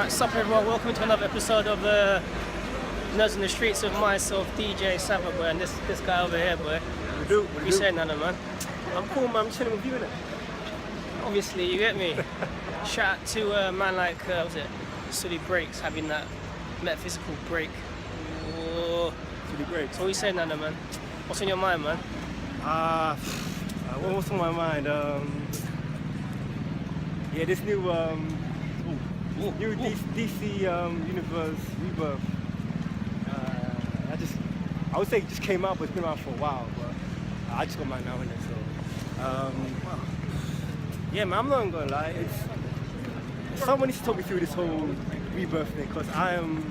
Alright, sup everyone, welcome to another episode of Nerds in the Streets with myself, DJ Sava, boy, and this guy over here, boy. What do you saying, Nana, man? I'm cool, man. I'm chilling with you, innit? Obviously, you get me. Shout out to a man like, what's it? Sully Breaks, having that metaphysical break. Oh. Sully Breaks. So what you saying, Nana, man? What's on your mind, man? What's on my mind? Yeah, this new DC Universe Rebirth. I would say it just came out, but it's been out for a while. But I just got mine now, innit? So, yeah, man, I'm not gonna lie. Someone needs to talk me through this whole Rebirth thing, because I am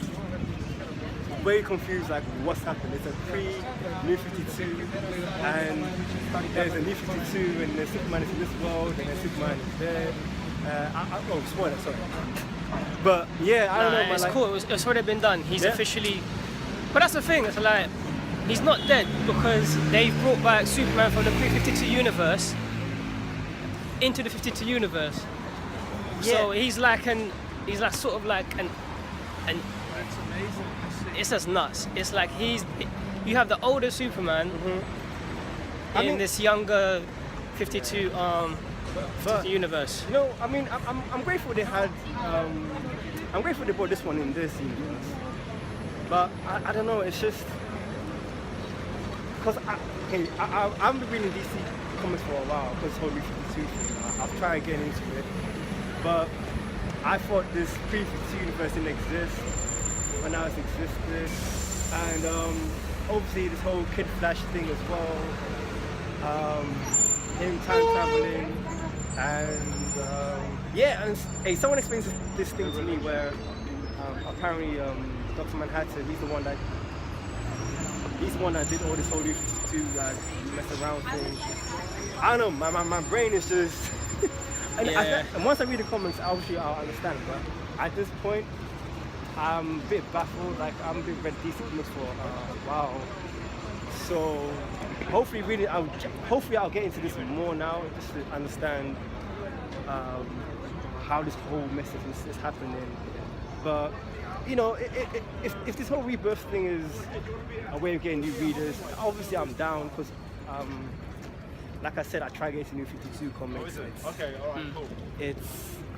very confused, like what's happened. It's a pre-New 52, and there's a New 52, and then Superman is in this world, and then Superman is there. Oh, spoiler, sorry. But yeah, I don't know. It's like, cool. It's already been done. He's yeah. officially. But that's the thing. It's like he's not dead because they've brought back Superman from the pre-52 universe into the 52 universe. Yeah. So he's like sort of like an. That's amazing. It's just nuts. It's like you have the older Superman in this younger 52 universe. You know, I mean, I'm grateful they had. I'm grateful they brought this one in this universe. But I don't know. It's just because I've been reading DC comics for a while because whole New 52 thing. I've tried getting into it, but I thought this pre-52 universe didn't exist, but now it's existed, and obviously this whole Kid Flash thing as well. Him time traveling. And yeah, and hey, someone explains this thing to me where apparently Dr. Manhattan, he's the one that did all this whole New 52 mess around thing. I don't know, my brain is just and, yeah. And once I read the comments, obviously I'll understand, but at this point I'm a bit baffled. Like I'm been read DC comics for a while, so hopefully I'll get into this more now, just to understand how this whole message is happening. But you know, if this whole rebirth thing is a way of getting new readers, obviously I'm down, because like I said, I try getting New 52 comics. Okay, alright, cool.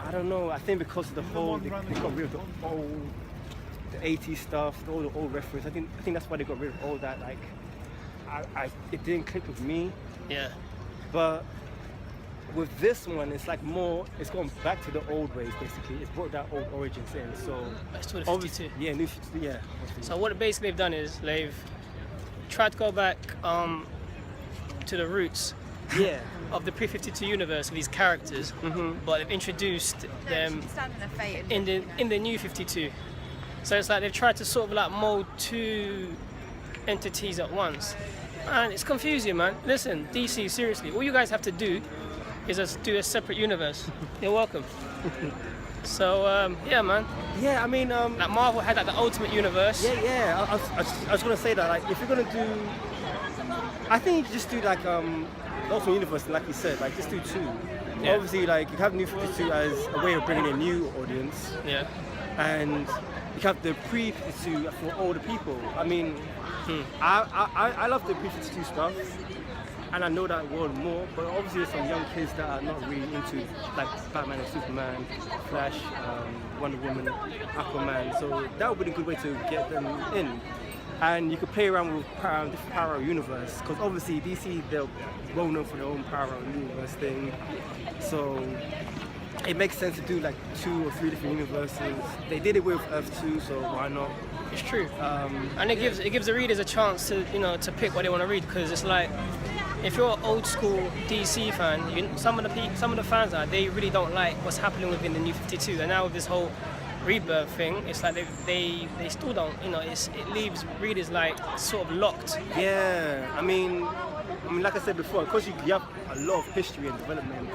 I don't know, I think because of the whole, they got rid of the old, the 80s stuff, all the old reference. I think that's why they got rid of all that. Like, it didn't click with me. Yeah. But with this one, it's like more, it's gone back to the old ways, basically. It's brought that old origins in, so. It's to the 52. Yeah, New 52, yeah. So what basically they've done is they've tried to go back to the roots of the pre-52 universe of these characters, but they've introduced them in the new 52. So it's like they've tried to sort of like mold two entities at once, and it's confusing, man. Listen, DC, seriously, all you guys have to do is just do a separate universe. You're welcome. So yeah, man. Yeah, I mean, like Marvel had like the Ultimate Universe. Yeah. I was gonna say that, like, if you're gonna do, I think you just do like the Ultimate Universe, like you said, like just do two. Yeah. Obviously, like you have New 52 as a way of bringing in a new audience. Yeah. And you have the pre-52 for older people. I mean, I love the pre-52 stuff, and I know that world more, but obviously there's some young kids that are not really into like Batman and Superman, Flash, Wonder Woman, Aquaman, so that would be a good way to get them in. And you could play around with different parallel universe, because obviously DC, they're well known for their own parallel universe thing, so it makes sense to do like 2 or 3 different universes. They did it with Earth 2, so why not? It's true. And it gives the readers a chance to, you know, to pick what they want to read, because it's like, if you're an old school DC fan, some of the fans they really don't like what's happening within the New 52, and now with this whole rebirth thing, it's like they still don't, you know, it leaves readers like sort of locked. Yeah, I mean, like I said before, because you have a lot of history and development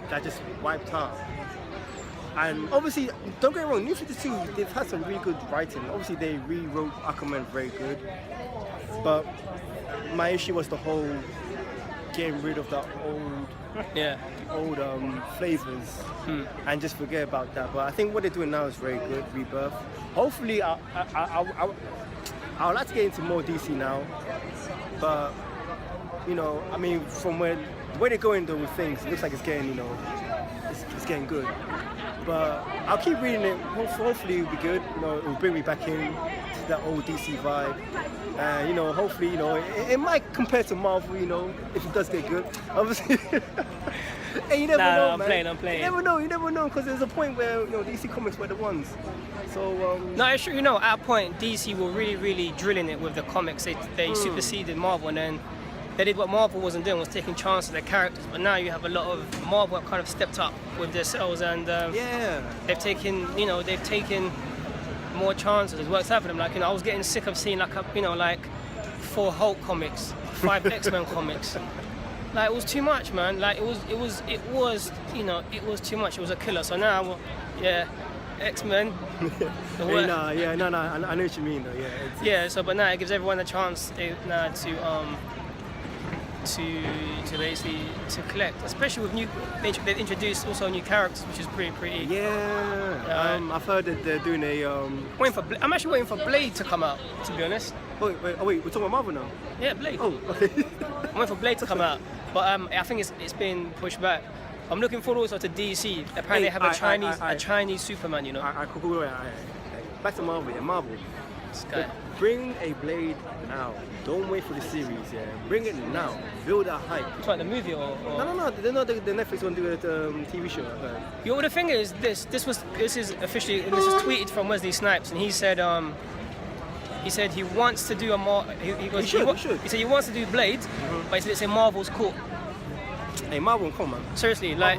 that just wiped out. And obviously, don't get me wrong, New 52, they've had some really good writing. Obviously, they rewrote Aquaman very good, but my issue was the whole getting rid of the old flavors and just forget about that. But I think what they're doing now is very good. Rebirth. Hopefully, I would like to get into more DC now, but you know, I mean, from the way they're going though with things, it looks like it's getting, you know, it's getting good. But I'll keep reading it. Hopefully it'll be good. You know, it'll bring me back in to that old DC vibe. You know, hopefully, you know, it might compare to Marvel, you know, if it does get good. Obviously. And you never know, man. I'm playing. You never know, because there's a point where, you know, DC Comics were the ones. So, no, it's true, you know, at a point, DC were really drilling it with the comics. They superseded Marvel, and then they did what Marvel wasn't doing, was taking chances with their characters. But now you have a lot of Marvel kind of stepped up with their sales, and they've taken more chances. It works out for them. Like, you know, I was getting sick of seeing like 4 Hulk comics, 5 X-Men comics. Like, it was too much, man. Like, it was too much. It was a killer. So now, X-Men. No, I know what you mean though. But now it gives everyone a chance now to basically collect, especially with they've introduced also new characters, which is pretty. Yeah. I've heard that they're doing a. I'm actually waiting for Blade to come out, to be honest. Wait, we're talking about Marvel now? Yeah, Blade. Oh, okay. I'm waiting for Blade to come out, but I think it's been pushed back. I'm looking forward also to DC. Apparently they have a Chinese Superman, you know. Back to Marvel, Marvel. Bring a Blade now. Don't wait for the series, Bring it now. Build a hype. It's like the movie or... No. They know the Netflix won't do a TV show. You know, the thing is, this is tweeted from Wesley Snipes, and he said he wants to do a more. He said he wants to do Blade, but it's in Marvel's court. Hey, Marvel, come on. Seriously, like,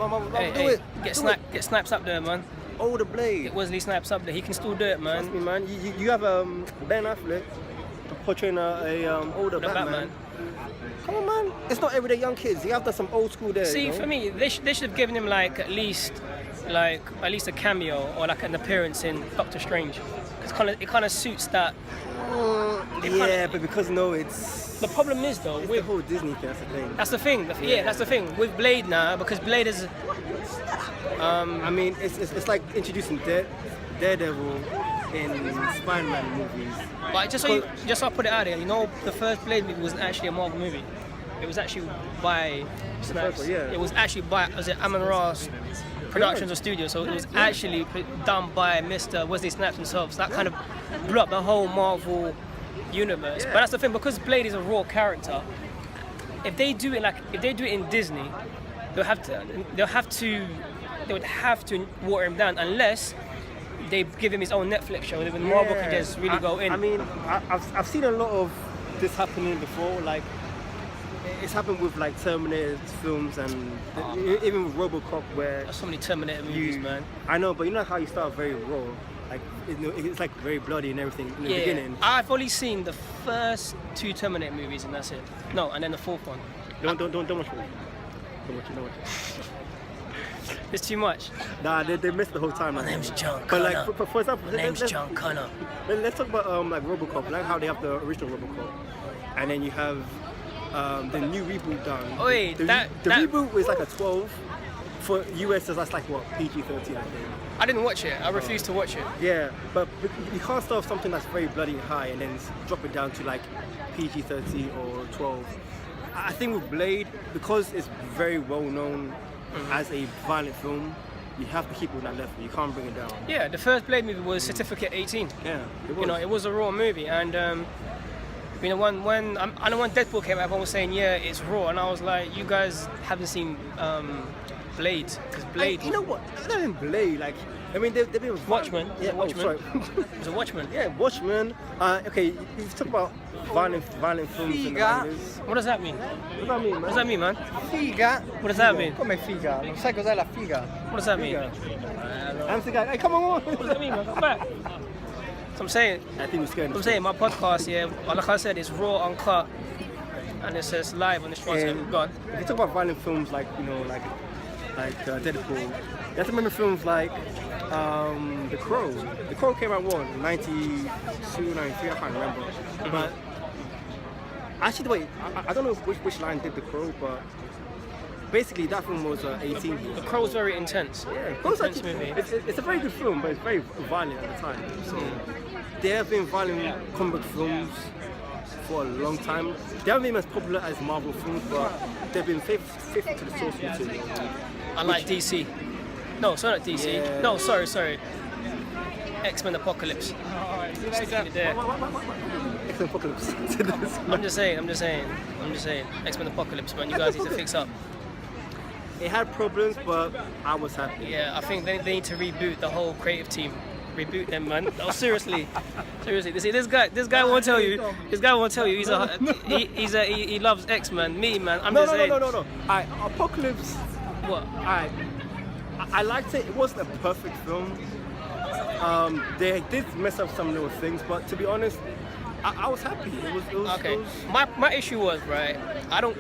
get Snipes up there, man. Oh, the Blade. Get Wesley Snipes up there. He can still do it, man. Trust me, man. You have Ben Affleck portraying a older Batman. Come on, man. It's not everyday young kids. You have done some old school there. See, you know? for me, they should have given him at least a cameo or like an appearance in Doctor Strange, because it kind of suits that. But because it's. The problem is though, with the whole Disney thing. That's the thing. That's the thing. That's the thing with Blade now, because Blade is. I mean, it's like introducing Daredevil in Spider-Man movies. But just so I put it out there, you know, the first Blade movie wasn't actually a Marvel movie. It was actually by Snipes. It was actually by Amon Ross Productions or Studios, so it was actually done by Mr. Wesley Snipes himself. So that kind of blew up the whole Marvel universe. But that's the thing, because Blade is a raw character. If they do it in Disney, they would have to water him down, unless they give him his own Netflix show. Then Marvel can just really go in. I mean, I've seen a lot of this happening before. Like, it's happened with like Terminator films, and even with RoboCop, where there's so many Terminator movies, man. I know, but you know how you start very raw. Like, it's like very bloody and everything in the beginning. I've only seen the first 2 Terminator movies, and that's it. No, and then the 4th one. Don't watch it. Don't watch it. It's too much. Nah, they missed the whole time. My name's John But Connor. like, for example, My name's John Connor. Let's talk about like RoboCop, like how they have the original RoboCop, and then you have the new reboot done. Oh wait, the reboot was like a 12. For US, that's like what, PG-13, I think. I didn't watch it. I refused to watch it. Yeah, but you can't start off something that's very bloody and high and then drop it down to like PG-13 or 12. I think with Blade, because it's very well known as a violent film, you have to keep it with that level. You can't bring it down. Yeah, the first Blade movie was Certificate 18. Yeah, it was. You know, it was a raw movie, and you know, when I know when Deadpool came out, everyone was saying, yeah, it's raw, and I was like, you guys haven't seen Blade, because Blade. You know what? Not even Blade. Like, I mean, they've been Watchmen. Yeah, Watchmen. Oh, sorry. It was a Watchmen. Yeah, Watchmen. Okay, you talk about violent films. Figa. What does that mean? What does that mean, man? What does that mean, man? Figa. What does that mean? Come figa. Non sai cos'è la figa? What does that mean? I'm the guy. Hey, come on. What does that mean, man? Come back. So I'm saying. I think we're scared. I'm saying my podcast, like I said, it's raw, uncut, and it says live on this one. So go on. If you talk about violent films, like, you know, like Deadpool, you have to remember films like The Crow. The Crow came out 92, 93, I can't remember. But Actually, wait, I don't know which line did the Crow, but basically that film was 18 years. The Crow's very intense. Yeah, Intense movie. It's a very good film, but it's very violent at the time. So there have been violent comic book films for a long time. They haven't been as popular as Marvel films, but they've been faithful to the source material. Unlike DC. No, sorry, not DC. Yeah. No, sorry. X-Men Apocalypse. Sticking it there. X-Men Apocalypse. I'm just saying. X-Men Apocalypse, man. You guys need to fix up. It had problems, but I was happy. Yeah, I think they need to reboot the whole creative team. Reboot them, man. Oh, seriously. See, this guy won't tell you. This guy won't tell you. He loves X-Men. Me, man. I'm just saying. No. Apocalypse. What? I liked it. It wasn't a perfect film. They did mess up some little things, but to be honest, I was happy. It was Okay. It was, My issue was, right,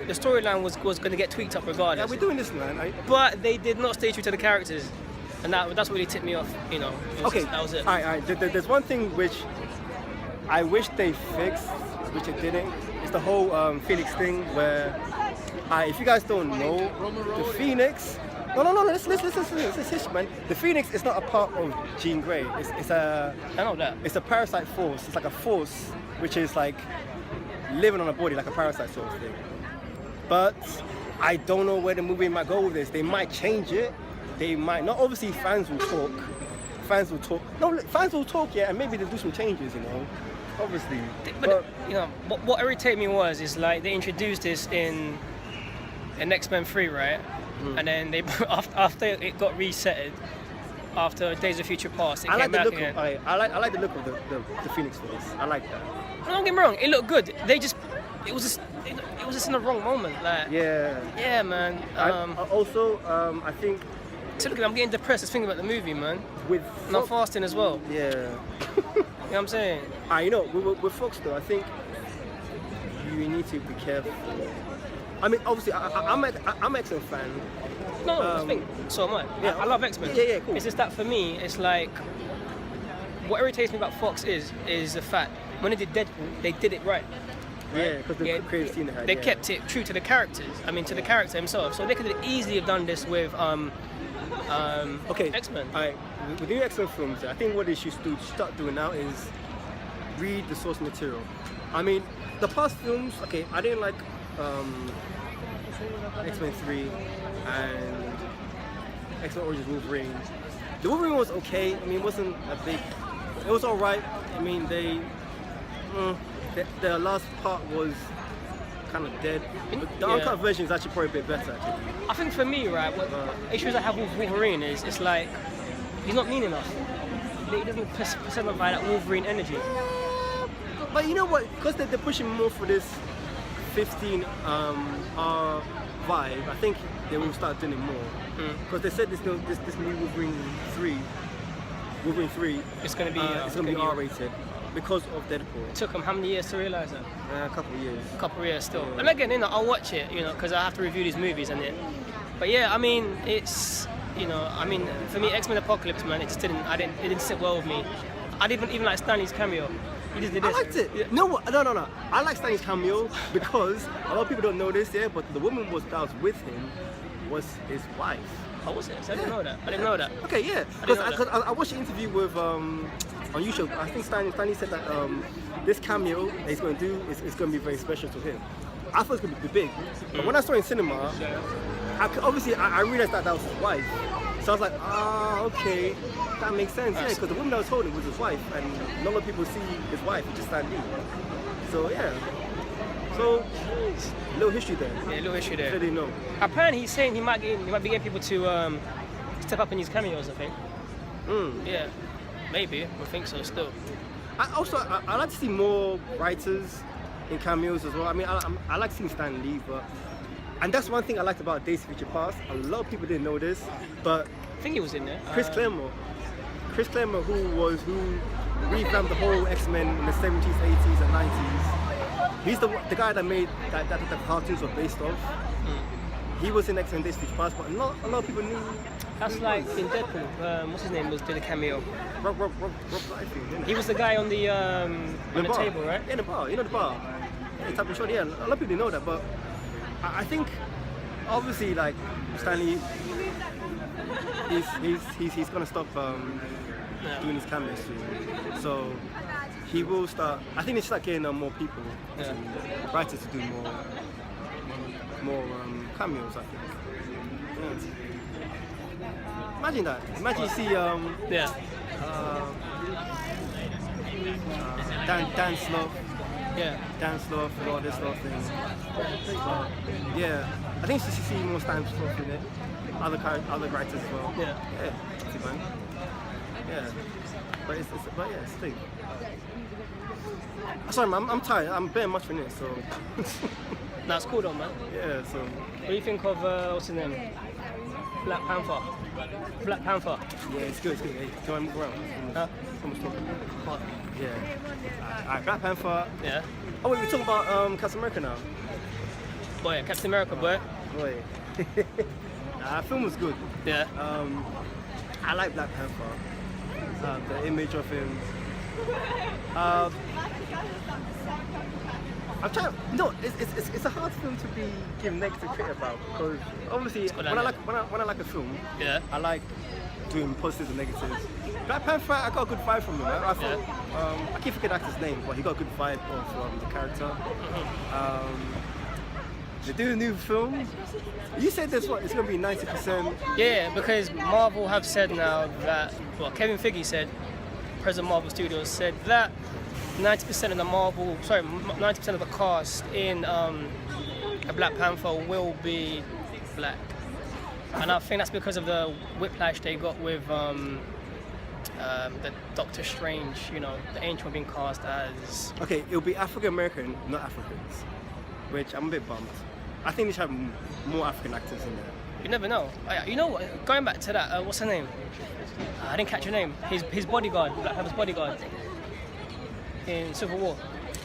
the storyline was going to get tweaked up yeah, regardless. we're doing this, man. But they did not stay true to the characters. And that's what really tipped me off, you know. That was it. All right. There's one thing which I wish they fixed, which they didn't. It's the whole Phoenix thing where, if you guys don't know, the Phoenix. No. Listen, man. The Phoenix is not a part of Jean Grey. It's I know that. It's a parasite force. It's like a force which is like living on a body, like a parasite sort of thing. But I don't know where the movie might go with this. They might change it. They might not. Obviously, fans will talk. No, fans will talk, yeah, and maybe they'll do some changes, you know. Obviously. But you know, what irritated me is like they introduced this in X-Men 3, right? And then they after it got resetted, after Days of Future Past, it I came like the back look. again. I like the look of the Phoenix face. I like that. Don't get me wrong, it looked good. It was just in the wrong moment. Like, Yeah. man. I think So look, I'm getting depressed just thinking about the movie, man. with And I'm fasting as well. yeah. You know what I'm saying? You know, with Fox though, I think you need to be careful. I mean, obviously, I'm an X-Men fan. No, I think so am I. yeah, I love X-Men. yeah, cool. It's just that for me, it's like what irritates me about Fox is the fact when they did Deadpool, they did it right. Yeah, because the creative team They kept it true to the characters. I mean, to the character himself. So they could easily have done this with X-Men. With the new X-Men films, I think what they should start doing now is read the source material. I mean, the past films, I didn't like X-Men 3 and X-Men Origins Wolverine. The Wolverine was okay. I mean, it wasn't a big. It was alright. I mean, the last part was kind of dead. But the uncut version is actually probably a bit better, actually. I think for me, right, what issues I have with Wolverine is it's like he's not mean enough. He doesn't personify that Wolverine energy. But you know what? Because they're pushing more for this 15 R vibe, I think they will start doing it more. Because they said this new Wolverine 3, It's going to be it's going to be R-rated because of Deadpool. It took them how many years to realize that? A couple of years. A couple of years still. And again, you know, I'll watch it, you know, because I have to review these movies and it. But yeah, I mean, it's, you know, I mean, for me, X-Men Apocalypse, man, it didn't sit well with me. I didn't even like Stanley's cameo. He just did this. I liked it. Yeah. No. I like Stanley's cameo because a lot of people don't know this, but the woman that was with him was his wife. Oh, was it? So I didn't know that. Okay, yeah. Because I watched an interview with on YouTube. I think Stanley said that this cameo that he's going to do is going to be very special to him. I thought it was going to be big, but when I saw it in cinema, I realized that was his wife. So I was like, okay, that makes sense. Yeah, because the woman that was holding was his wife, and not a lot of people see his wife, it's just Stan Lee. So yeah. So little history there. Yeah, little history there. I didn't know. Apparently, he's saying he might be getting people to step up in these cameos. I think. Yeah, maybe. I think so. Still. I like to see more writers in cameos as well. I mean, I like seeing Stan Lee, and that's one thing I liked about Days of Future Past. A lot of people didn't know this, but I think he was in there. Chris Claremont, who revamped the whole X-Men in the 70s, 80s, and 90s. He's the guy that made that the cartoons were based off. He was in X-Men Days of Future Past, but not a lot of people knew. That's like in Deadpool. What's his name? Did a cameo. Rob Liefeld, He was the guy on the table, right? Yeah, in the bar. You know the bar. type of shot. Yeah, a lot of people know that, but I think obviously like Stanley, he's gonna stop doing his cameos soon. So he will start. I think they start getting more people, writers to do more cameos. I think. Yeah. Imagine that. Imagine you see Dan Slough. Yeah. Dan Slough and all this sort of thing. Yeah, I think you should see more Stan Slough in it. Other writers as well. Yeah. Yeah. See, man. Yeah. But it's thing. Sorry, man, I'm tired. I'm very much in it, so. That's cool though, man. Yeah. So. What do you think of what's his name? Black Panther. Black Panther. Yeah, it's good. It's good. Hey, do you want to move around? Huh? Someone's talking. Yeah. Alright, Black Panther. Yeah. Oh wait, we're talking about Captain America now. Boy, Captain America, boy. Boy. Nah, film was good. Yeah. I like Black Panther. The image of him. I'm trying. No, it's a hard film to be given negative critic about because obviously when I like a film, Yeah. I like doing positives and negatives. Black Panther, I got a good vibe from him. I thought I keep forgetting the actor's name, but he got a good vibe of the character. They do a new film. You said this what? It's gonna be 90%. Yeah, because Marvel have said now that, well, Kevin Feige said, President of Marvel Studios said that 90% of the 90% of the cast in a Black Panther will be black. And I think that's because of the whiplash they got with the Doctor Strange, you know, the Ancient being cast as... Okay, it'll be African American, not Africans, which I'm a bit bummed. I think they should have more African actors in there. You never know. You know what? Going back to that, what's her name? I didn't catch her name. His bodyguard, Black Panther's bodyguard in Civil War.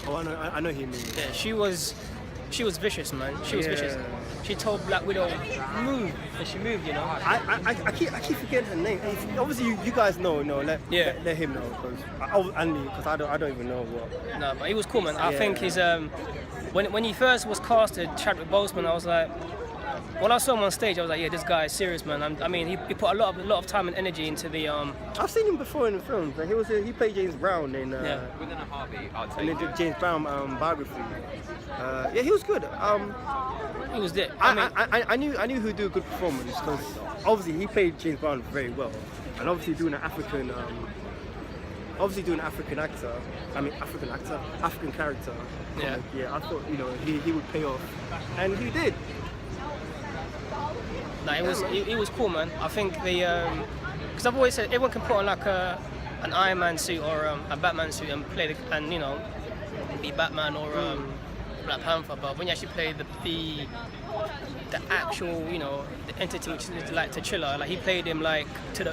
Oh, I know him. Yeah, she was vicious, man. She was vicious. She told Black Widow, move, and she moved, you know. I keep forgetting her name. Obviously, you guys know. Let him know because I don't even know what. No, but he was cool, man. I think he's when he first was casted, Chadwick Boseman, I was like, when I saw him on stage, I was like, yeah, this guy is serious, man. I mean, he put a lot of time and energy into the. I've seen him before in the films. He played James Brown in. Within a heartbeat, I'll take in the James Brown biography. Yeah, he was good. He was there. I knew he'd do a good performance because obviously he played James Brown very well, and obviously doing an African actor. I mean African character. Yeah. Yeah, I thought he would pay off, and he did. No, he was cool, man. I think because I've always said everyone can put on like an Iron Man suit or a Batman suit and play be Batman or Black Panther, but when you actually play the actual, the entity which is like T'Challa, like he played him to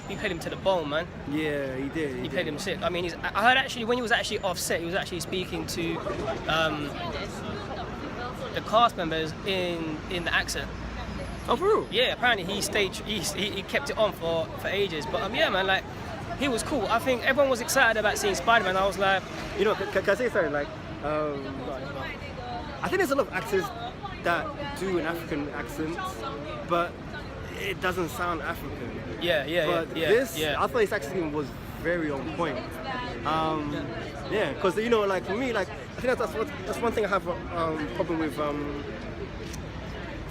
the bone, man. Yeah, he did. He played him sick. I mean, I heard actually when he was actually off set, he was actually speaking to the cast members in the accent. Oh, for real? Yeah, apparently he kept it on for ages. But yeah, man, like he was cool. I think everyone was excited about seeing Spider-Man. I was like, can I say something? Like, I think there's a lot of actors that do an African accent, but it doesn't sound African. Yeah. I thought his accent was very on point. Yeah, because like for me, like I think that's one thing I have a problem with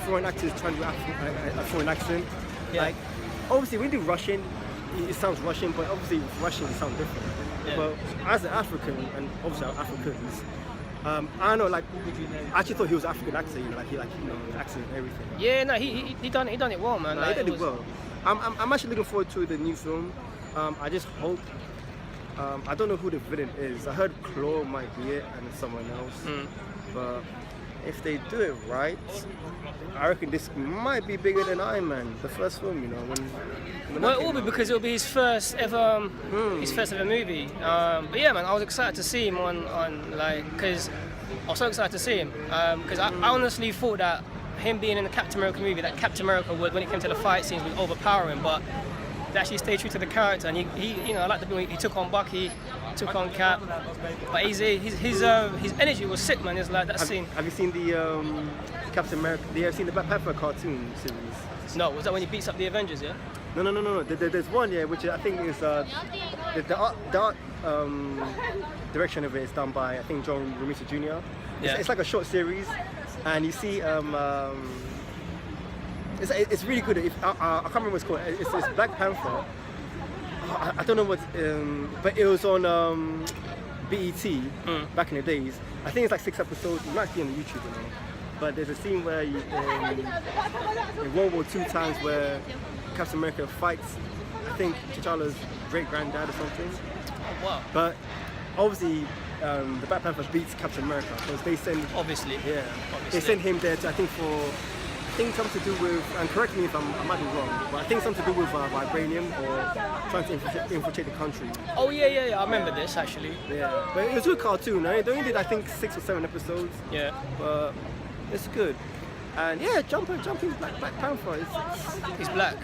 foreign actors trying to do a foreign accent. Yeah. Like obviously when you do Russian, it sounds Russian, but obviously with Russian it sounds different. Yeah. But as an African, and obviously I'm Africans, I don't know, like I actually thought he was an African actor, like he accent and everything. Yeah, no, he done it well, man. No, like, he did it well. I'm actually looking forward to the new film. I just hope. I don't know who the villain is. I heard Claw might be it and someone else. But if they do it right, I reckon this might be bigger than Iron Man, the first film. Well, it will be because it'll be his first ever movie. But yeah, man, I was excited to see him on because I was so excited to see him because I honestly thought that him being in the Captain America movie, that Captain America would, when it came to the fight scenes, was overpowering. But they actually stayed true to the character, and he you know, I like the way he took on Bucky, took on Cap, but his energy was sick, man. It's like that scene. Have you seen the Captain America? Have you seen the Black Panther cartoon series? No, was that when he beats up the Avengers? Yeah. No. There's one, yeah, which I think is the art direction of it is done by, I think, John Romita Jr. It's like a short series, and you see it's really good. I can't remember what it's called. It's Black Panther. I don't know what, but it was on BET back in the days. I think it's like 6 episodes. You might see on YouTube, you know. But there's a scene where in World War II times where Captain America fights, I think, T'Challa's great-granddad or something. Oh, wow. But obviously, the Black Panther beats Captain America because they send. Obviously. Yeah. Obviously. They send him there to, I think something to do with, and correct me if I might be wrong, but I think something to do with vibranium or trying to infiltrate the country. Oh yeah. I remember this actually. Yeah. But it was a good cartoon. They only did, I think, 6 or 7 episodes. Yeah. But it's good. And yeah, jumping Black Panther. He's black.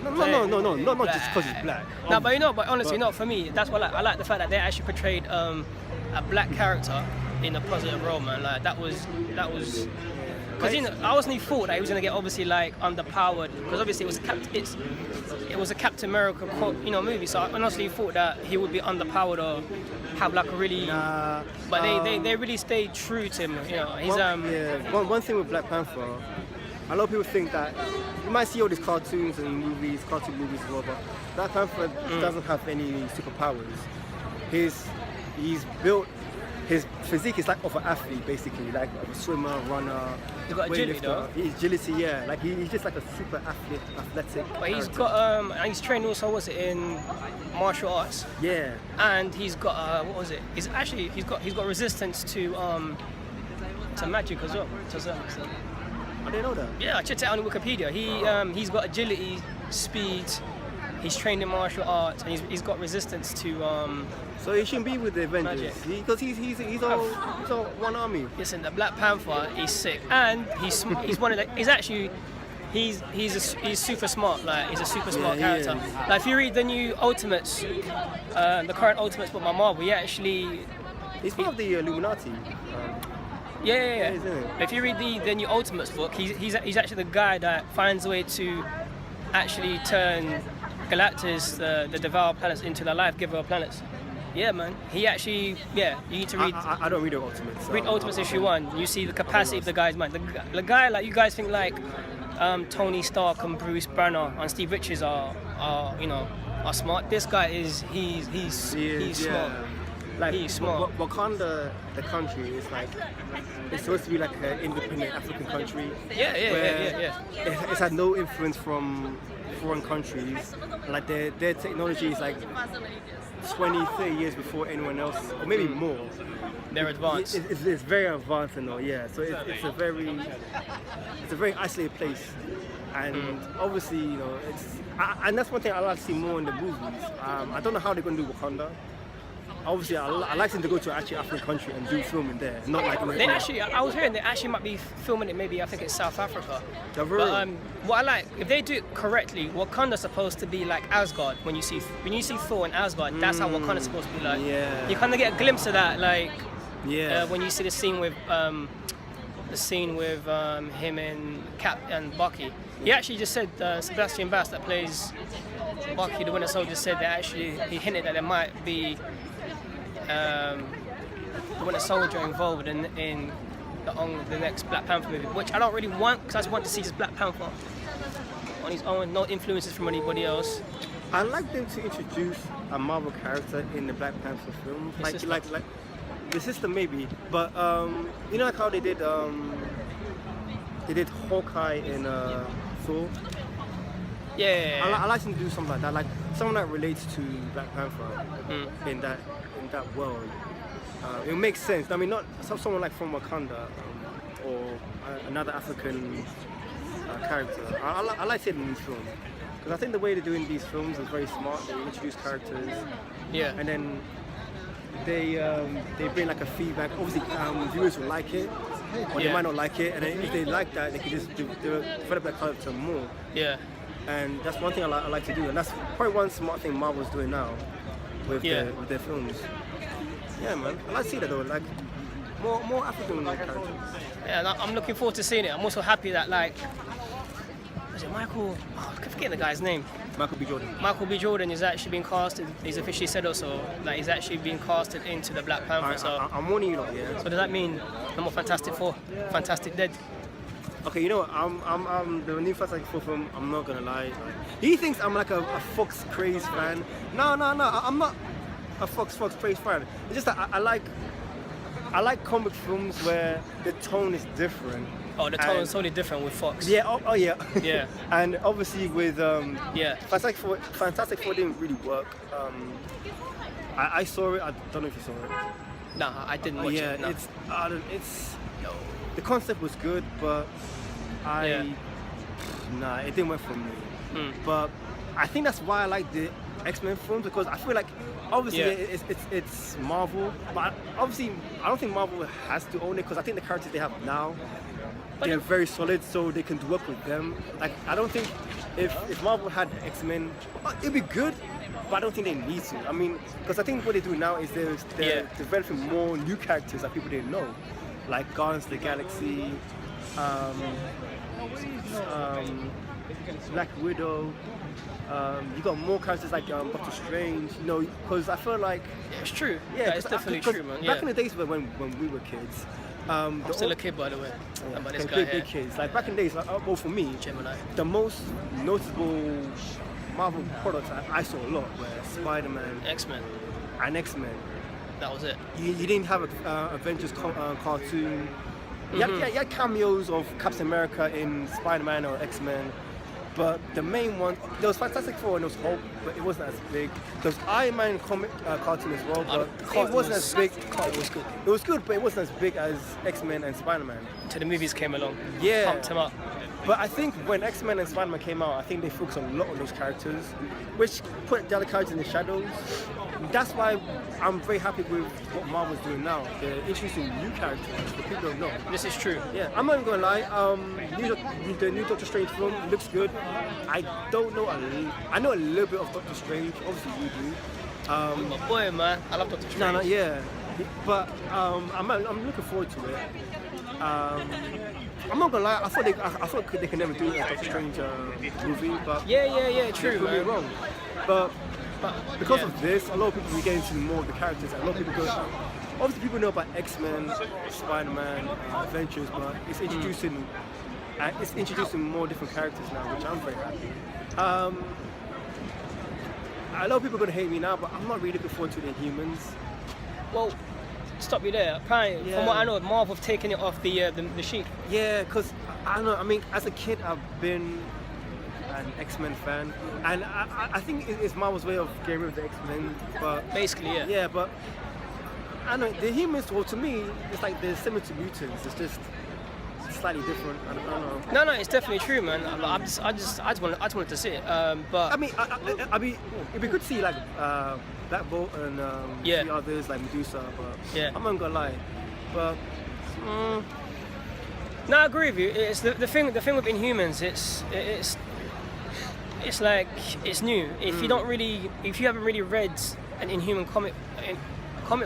No, not just because he's black. No, but honestly, for me, that's what I like the fact that they actually portrayed a black character in a positive role, man. Like that was because I honestly thought that he was gonna get obviously like underpowered because obviously it was a Captain America movie, so I honestly thought that he would be underpowered or have like a really. But they really stayed true to him. You know, he's One thing with Black Panther, a lot of people think that you might see all these cartoon movies as well, but Black Panther doesn't have any superpowers. He's built. His physique is like of an athlete, basically, like of a swimmer, runner, He's got agility, though. His agility, yeah, like he's just like a super athletic. But he's got and he's trained also, in martial arts. Yeah. And he's got what was it? He's got resistance to magic as well, to a certain extent. I didn't know that. Yeah, I checked it out on Wikipedia. He's got agility, speed. He's trained in martial arts, and he's got resistance to. So he shouldn't be with the Avengers because he's all one army. Listen, the Black Panther is sick, and he's one of the. He's super smart. Like he's a super smart character. Like if you read the new Ultimates, the current Ultimates book by Marvel, he's part of the Illuminati. Yeah. If you read the new Ultimates book, he's actually the guy that finds a way to actually turn Galactus, the devoured planets, into the life-giver planets. Yeah, man. He actually, you need to read. I don't read the Ultimates. Read Ultimates issue 1. You see the capacity of the guy's mind. The guy, like you guys think, like Tony Stark and Bruce Banner and Steve Richards are smart. This guy he's smart. Like he's smart. Wakanda, the country, is like it's supposed to be like an independent African country. Yeah. It's had no influence from foreign countries. Like their technology is like 20, 30 years before anyone else, or maybe more. They're advanced. It's very advanced and all, yeah. So it's a very isolated place, and obviously, and that's one thing I like to see more in the movies. I don't know how they're going to do Wakanda. Obviously, I like them to go to actually African country and do filming there, not like. I was hearing they actually might be filming it. Maybe I think it's South Africa. Yeah, really? But what I like, if they do it correctly, Wakanda's supposed to be like Asgard. When you see Thor in Asgard, that's how Wakanda's supposed to be like. Yeah. You kind of get a glimpse of that, like. Yeah. When you see the scene with him and Cap and Bucky, he actually just said Sebastian Bass that plays Bucky, the Winter Soldier, said that actually he hinted that there might be. The Winter Soldier involved in the next Black Panther movie, which I don't really want because I just want to see just Black Panther on his own, no influences from anybody else. I'd like them to introduce a Marvel character in the Black Panther film, like the system maybe, but like how they did Hawkeye in Thor. Yeah. I like them to do something like that, like someone that relates to Black Panther in that world. It makes sense. I mean, not someone like from Wakanda or another African character. I like seeing in these films because I think the way they're doing these films is very smart. They introduce characters, and then they bring like a feedback. Obviously, viewers will like it, or they might not like it, and then if they like that, they can just develop that character more. Yeah. and that's one thing I like to do, and that's probably one smart thing Marvel's doing now with their films. Yeah, man, I like to see that though, like more African characters. Yeah, I'm looking forward to seeing it. I'm also happy that like, was it Michael? Oh, I forget the guy's name. Michael B. Jordan. Michael B. Jordan is actually being casted. He's officially said also that he's actually being casted into the Black Panther. I'm warning you lot, yeah. So does that mean no more Fantastic Four? Fantastic Dead? Okay, you know what? I'm the new Fantastic Four film. I'm not gonna lie. Like, he thinks I'm like a Fox craze fan. No. I'm not a Fox craze fan. It's just that I like comic films where the tone is different. Oh, the tone is totally different with Fox. Yeah. Oh yeah. Yeah. And obviously with yeah. Fantastic Four didn't really work. I saw it. I don't know if you saw it. Nah, I didn't watch it. No. It's the concept was good, but it didn't work for me. But I think that's why I like the X-Men films, because I feel like obviously it's Marvel, but obviously I don't think Marvel has to own it, because I think the characters they have now, they're very solid, so they can work with them. Like, I don't think if Marvel had X-Men, it'd be good, but I don't think they need to. I mean, because I think what they do now is they're developing more new characters that people didn't know, like Guardians of the Galaxy, Black Widow. You got more characters like Doctor Strange, you know, because I feel like it's true. Yeah, it's definitely true, man. Back in the days when we were kids, I'm still a kid, by the way. Yeah, this guy big kids. Like back in the days, well, for me, Gemini. The most noticeable Marvel products I saw a lot were Spider-Man, X-Men, and X-Men. That was it. You didn't have a Avengers cartoon. You had cameos of Captain America in Spider-Man or X-Men. But the main one, there was Fantastic Four and there was Hulk, but it wasn't as big. There was Iron Man comic cartoon as well, but it wasn't as big. It was good. It was good, but it wasn't as big as X-Men and Spider-Man. Until the movies came along. Yeah. Pumped him up. But I think when X-Men and Spider-Man came out, I think they focused a lot on those characters, which put the other characters in the shadows. That's why I'm very happy with what Marvel's doing now. They're introducing new characters that people don't know. This is true. Yeah, I'm not even gonna lie. The new Doctor Strange film looks good. I don't know. I know a little bit of Doctor Strange. Obviously, you do. My boy, man, I love Doctor Strange. No, yeah. But I'm looking forward to it. I'm not gonna lie. I thought they could never do a Doctor Strange movie, but yeah, true, man. man. Wrong. But because of this, a lot of people will get into more of the characters. A lot of people go. Obviously, people know about X-Men, Spider-Man, Adventures, but it's introducing more different characters now, which I'm very happy. A lot of people are gonna hate me now, but I'm not really looking forward to the Inhumans. Well, stop you there. Apparently, from what I know, Marvel have taken it off the sheet. Yeah, because I don't know. I mean, as a kid, I've been an X-Men fan, and I think it's Marvel's way of getting rid of the X-Men. But basically, yeah. Yeah, but I don't know. The Humans, well, to me, it's like they're similar to mutants. It's just slightly different. I don't know. No, it's definitely true, man. I just wanted to see it. But I mean, it'd be good to see like Black Bolt and the others like Medusa. But I'm not gonna lie. But no, I agree with you. It's the thing with Inhumans. It's like it's new. If you haven't really read an Inhuman comic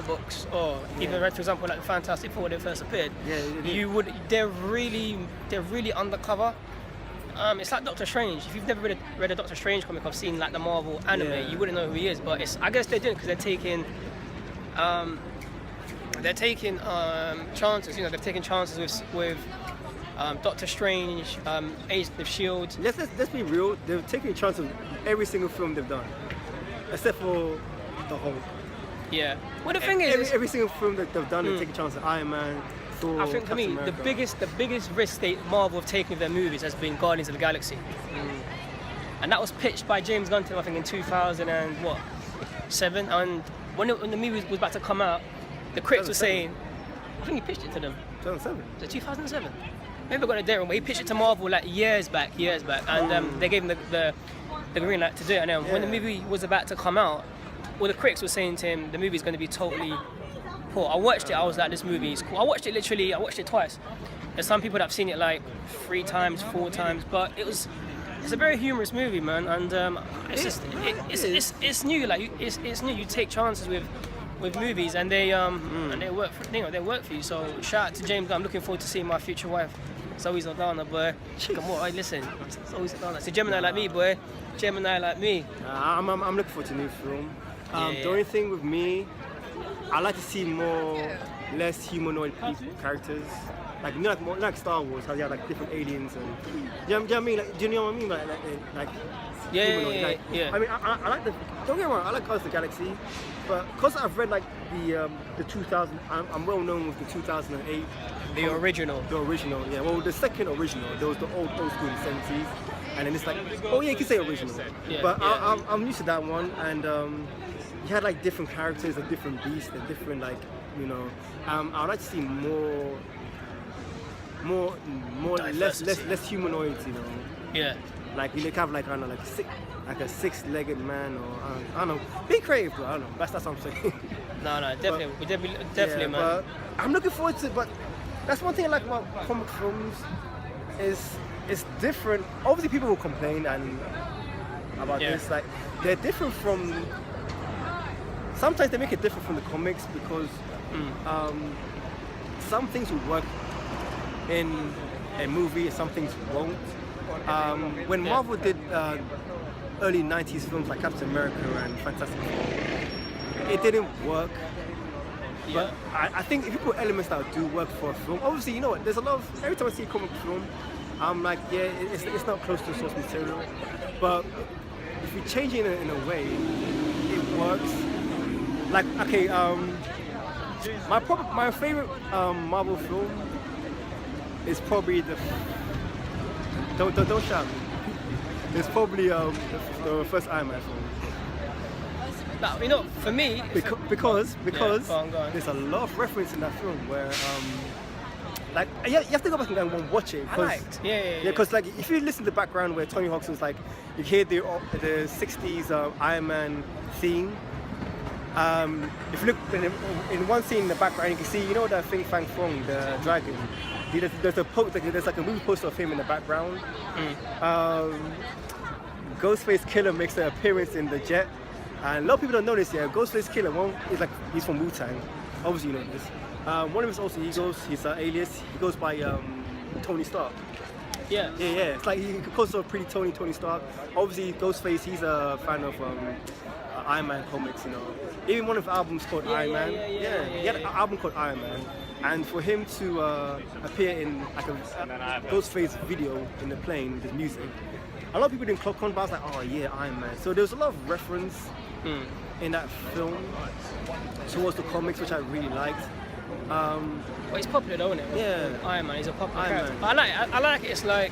books, or even read, for example, like the Fantastic Four when they first appeared, they're really undercover. It's like Doctor Strange. If you've never read a Doctor Strange comic, I've seen like the Marvel anime, you wouldn't know who he is. But I guess they're doing it because they're taking chances. You know, they've taken chances with Doctor Strange, Agents of S.H.I.E.L.D. Let's be real. They've taken a chance of every single film they've done, except for the Hulk. Yeah. Well, the thing is, every single film that they've done, they take a chance of Iron Man, Thor. I think for me, the biggest risk Marvel have taken with their movies has been Guardians of the Galaxy, and that was pitched by James Gunn to them, I think in 2007. And when the movie was about to come out, the critics were saying, I think he pitched it to them. 2007. Was it 2007? Maybe I got a date wrong, but he pitched it to Marvel like years back, and they gave him the green light to do it. And then when the movie was about to come out, all the critics were saying to him, the movie's going to be totally poor. I watched it, I was like, this movie is cool. I watched it twice. There's some people that have seen it like 3 times, 4 times, but it was it's a very humorous movie, man, and it's just it's new. Like it's new. You take chances with movies, and they work for, they work for you. So shout out to James Gunn. I'm looking forward to seeing my future wife. Zoe Saldana, boy. Come on, listen. Zoe Saldana. It's a Gemini like me, boy. Gemini like me. I'm looking forward to a new film. The only thing with me, I like to see less humanoid characters. Like more like Star Wars, how you have like different aliens and do you know what I mean? Like, do you know what I mean? Like humanoid, yeah. I mean, I like don't get me wrong, I like Guardians of the Galaxy, but because I've read like the 2000, I'm well known with the 2008. The original. The original, yeah. Well, the second original, there was the old school in the 70s, and then it's like, oh yeah, you can say original. Yeah, but yeah. I'm used to that one, and you had like different characters, and different beasts, and different like, you know. I'd like to see more less humanoids, you know. Yeah. Like you have like I don't know, like a six-legged man, or I don't know. Be creative, bro. I don't know. That's what I'm saying. No, definitely, Yeah, man. But I'm looking forward to it. But that's one thing I like about comic films is it's different. Obviously, people will complain about this. Like they're different from. Sometimes they make it different from the comics because some things will work in a movie, some things won't. When Marvel did early 90s films like Captain America and Fantastic Four, it didn't work. But I think if you put elements that do work for a film, obviously, you know what, there's a lot of, every time I see a comic film, I'm like, yeah, it's not close to source material. But if you change it in a way, it works. Like, okay, my favorite Marvel film is probably don't shout me. It's probably the first Iron Man film. No, you know, for me, because go on. there's a lot of reference in that film where like you have to go back and watch it. Because like if you listen to the background where Tony Hawk was like, you hear the 60s Iron Man theme. If you look in one scene in the background, you can see, you know, that Fing Fang Fong, the dragon. There's like a movie poster of him in the background. Ghostface Killer makes an appearance in the jet, and a lot of people don't know this. Yeah, Ghostface Killer, he's from Wu-Tang. Obviously, you know this. One of his also his alias. He goes by Tony Stark. Yeah. It's like he calls himself Pretty Tony Stark. Obviously, Ghostface, he's a fan of Iron Man comics, you know. Even one of the albums called Iron Man. He had an album called Iron Man. And for him to appear in like a Ghostface video in the plane, with his music, a lot of people didn't clock on, but I was like, oh yeah, Iron Man. So there was a lot of reference in that film towards the comics, which I really liked. Well, he's popular though, isn't it? Yeah. Iron Man, he's a popular Iron character. Man. But I like it, it's like,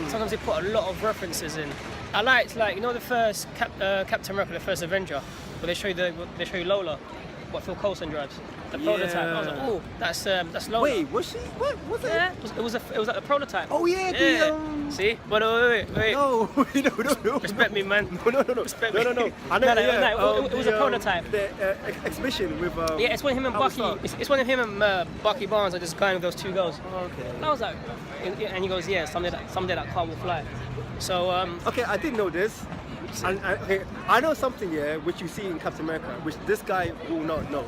sometimes they put a lot of references in. I like, it's like, you know the first Captain America, the first Avenger, where they show you Lola, what Phil Coulson drives. The prototype. I was like, oh, that's Lola. Wait, was she? What was it? Yeah, it was like the prototype. Oh yeah, See? But wait. No. Respect me, man. No. Respect me. No. I know. It was a prototype. The exhibition with. Yeah, it's when him and Bucky. It's when him and Bucky Barnes are just going with those two girls. Okay. And I was like, and he goes, yeah, someday that car will fly. So okay, I didn't know this. And okay, I know something here which you see in Captain America, which this guy will not know.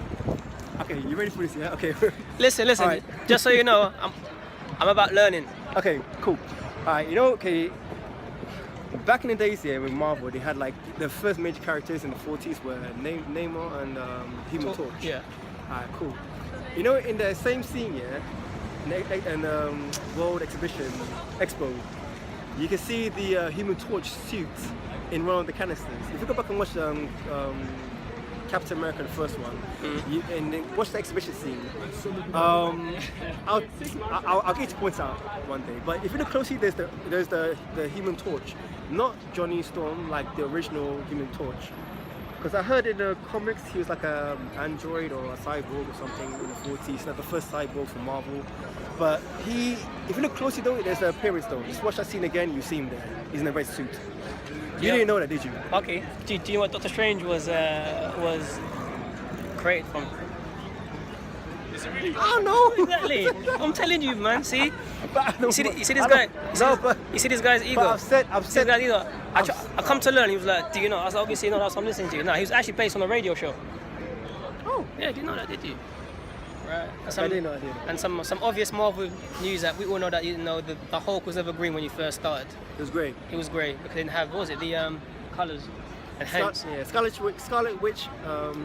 Okay, you ready for this? Yeah. Okay. Listen. Right. Just so you know, I'm about learning. Okay, cool. You know, okay. Back in the days here with Marvel, they had like the first major characters in the 40s were Namor and Human Torch. Yeah. Alright, cool. You know, in the same scene, yeah, in World Expo, you can see the Human Torch suit in one of the canisters. If you go back and watch Captain America, the first one, and then watch the exhibition scene. I'll get you to point out one day. But if you look closely, there's the Human Torch, not Johnny Storm like the original Human Torch. Because I heard in the comics he was like an android or a cyborg or something in the 40s, like the first cyborg from Marvel. But if you look closely though, there's an appearance though. Just watch that scene again, you see him there. He's in a red suit. You didn't know that, did you? Okay. Do you know what Doctor Strange was created from? does it really? I don't know. Exactly. I'm telling you, man. See? But You see this guy? You see this guy's ego? I've said. This guy's ego. I come to learn. He was like, do you know? I was like, obviously, no, that's what I'm listening to. No, he was actually based on a radio show. Oh. Yeah, did you know that, did you? Right. I didn't know. I did. And some obvious Marvel news that we all know that, you know, the Hulk was ever green when you first started. It was great. It was great because it didn't have, what was it, the colours. And hence, Scarlet Witch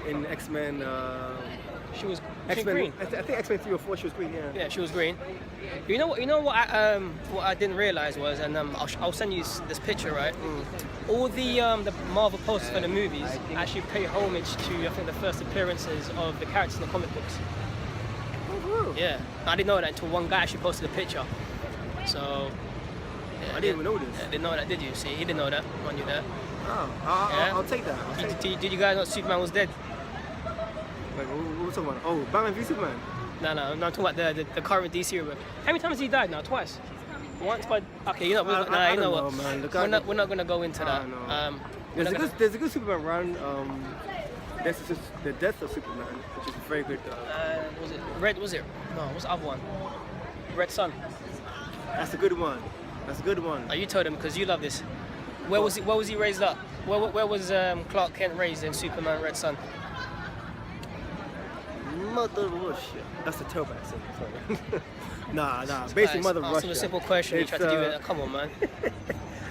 in X-Men. she was X-Men. green. I think X-Men 3 or 4. She was green. Yeah. Yeah, she was green. You know what I didn't realise was, and I'll send you this picture, right? All the Marvel posters for the movies actually pay homage to, I think, the first appearances of the characters in the comic books. Oh, Yeah, I didn't know that until one guy actually posted a picture. So yeah, I didn't even know this. Didn't know that, did you? See, he didn't know that. I knew that. Oh, Yeah. I'll take that. Did you guys know Superman was dead? Wait, what are we talking about? Oh, Batman v Superman. No, I'm talking about the current DC REBIRTH. How many times has he died now? Twice. Once, but okay, you know, I you know don't what? know, man. Look, We're not gonna go into I that. don't know. There's a good Superman run. This is the Death of Superman, which is very good. Was it Red? Was it? No, what's the other one? Red Sun. That's a good one. Oh, you told him because you love this. Where was he raised up? Where was Clark Kent raised in Superman Red Sun? Mother Russia. That's a terrible accent. Sorry. nah. Basically, Mother Russia. A simple question. You It's, tried to do it. Come on, man.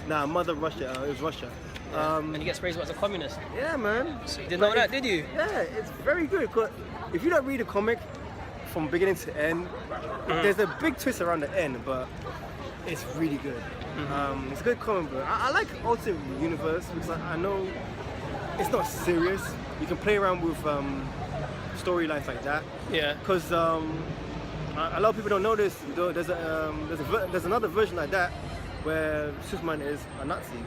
Nah, Mother Russia. It was Russia. And he gets raised up as a communist. Yeah, man. So you didn't know that, did you? Yeah, it's very good. 'Cause if you don't read a comic from beginning to end, there's a big twist around the end, but it's really good. It's a good comic book. I like Ultimate Universe because I know it's not serious. You can play around with storylines like that. Yeah. Because a lot of people don't know this. There's another version like that where Superman is a Nazi.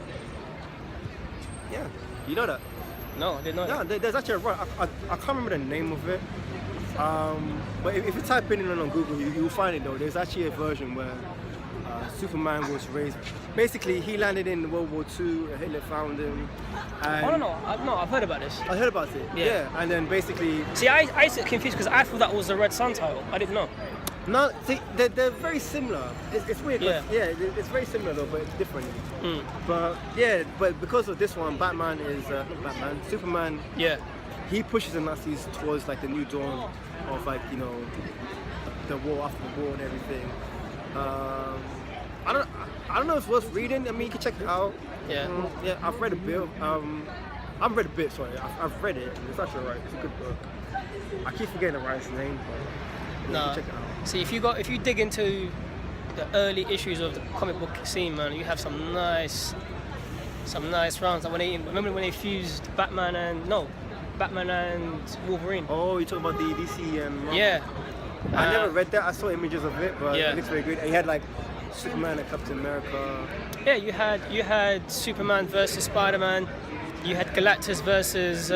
Yeah, you know that? No, I didn't know that. Yeah, there's actually a run. I can't remember the name of it. But if you type in on Google, you'll find it though. There's actually a version where Superman was raised. Basically, he landed in World War II. Hitler found him. And I've heard about this. I heard about it. Yeah. And then basically. See, I used to get confused because I thought that was the Red Sun title. I didn't know. No, see, they're very similar. It's weird. Yeah. It's very similar though, but it's different. But because of this one, Batman is not Batman. Superman. Yeah. He pushes the Nazis towards like the new dawn of like, you know, the war after the war and everything. I don't know if it's worth reading. I mean, you can check it out. Yeah. Yeah, I've read a bit. I've read a bit. Sorry, I've read it. It's actually alright. It's a good book. I keep forgetting the writer's name, but you can check it out. See, if you dig into the early issues of the comic book scene, man, you have some nice rounds. Like remember when they fused Batman and Wolverine. Oh, you talking about the DC and Marvel? Yeah. I never read that. I saw images of it, but Yeah. it looks very good. And he had like Superman and Captain America. Yeah, you had Superman versus Spider-Man. You had Galactus versus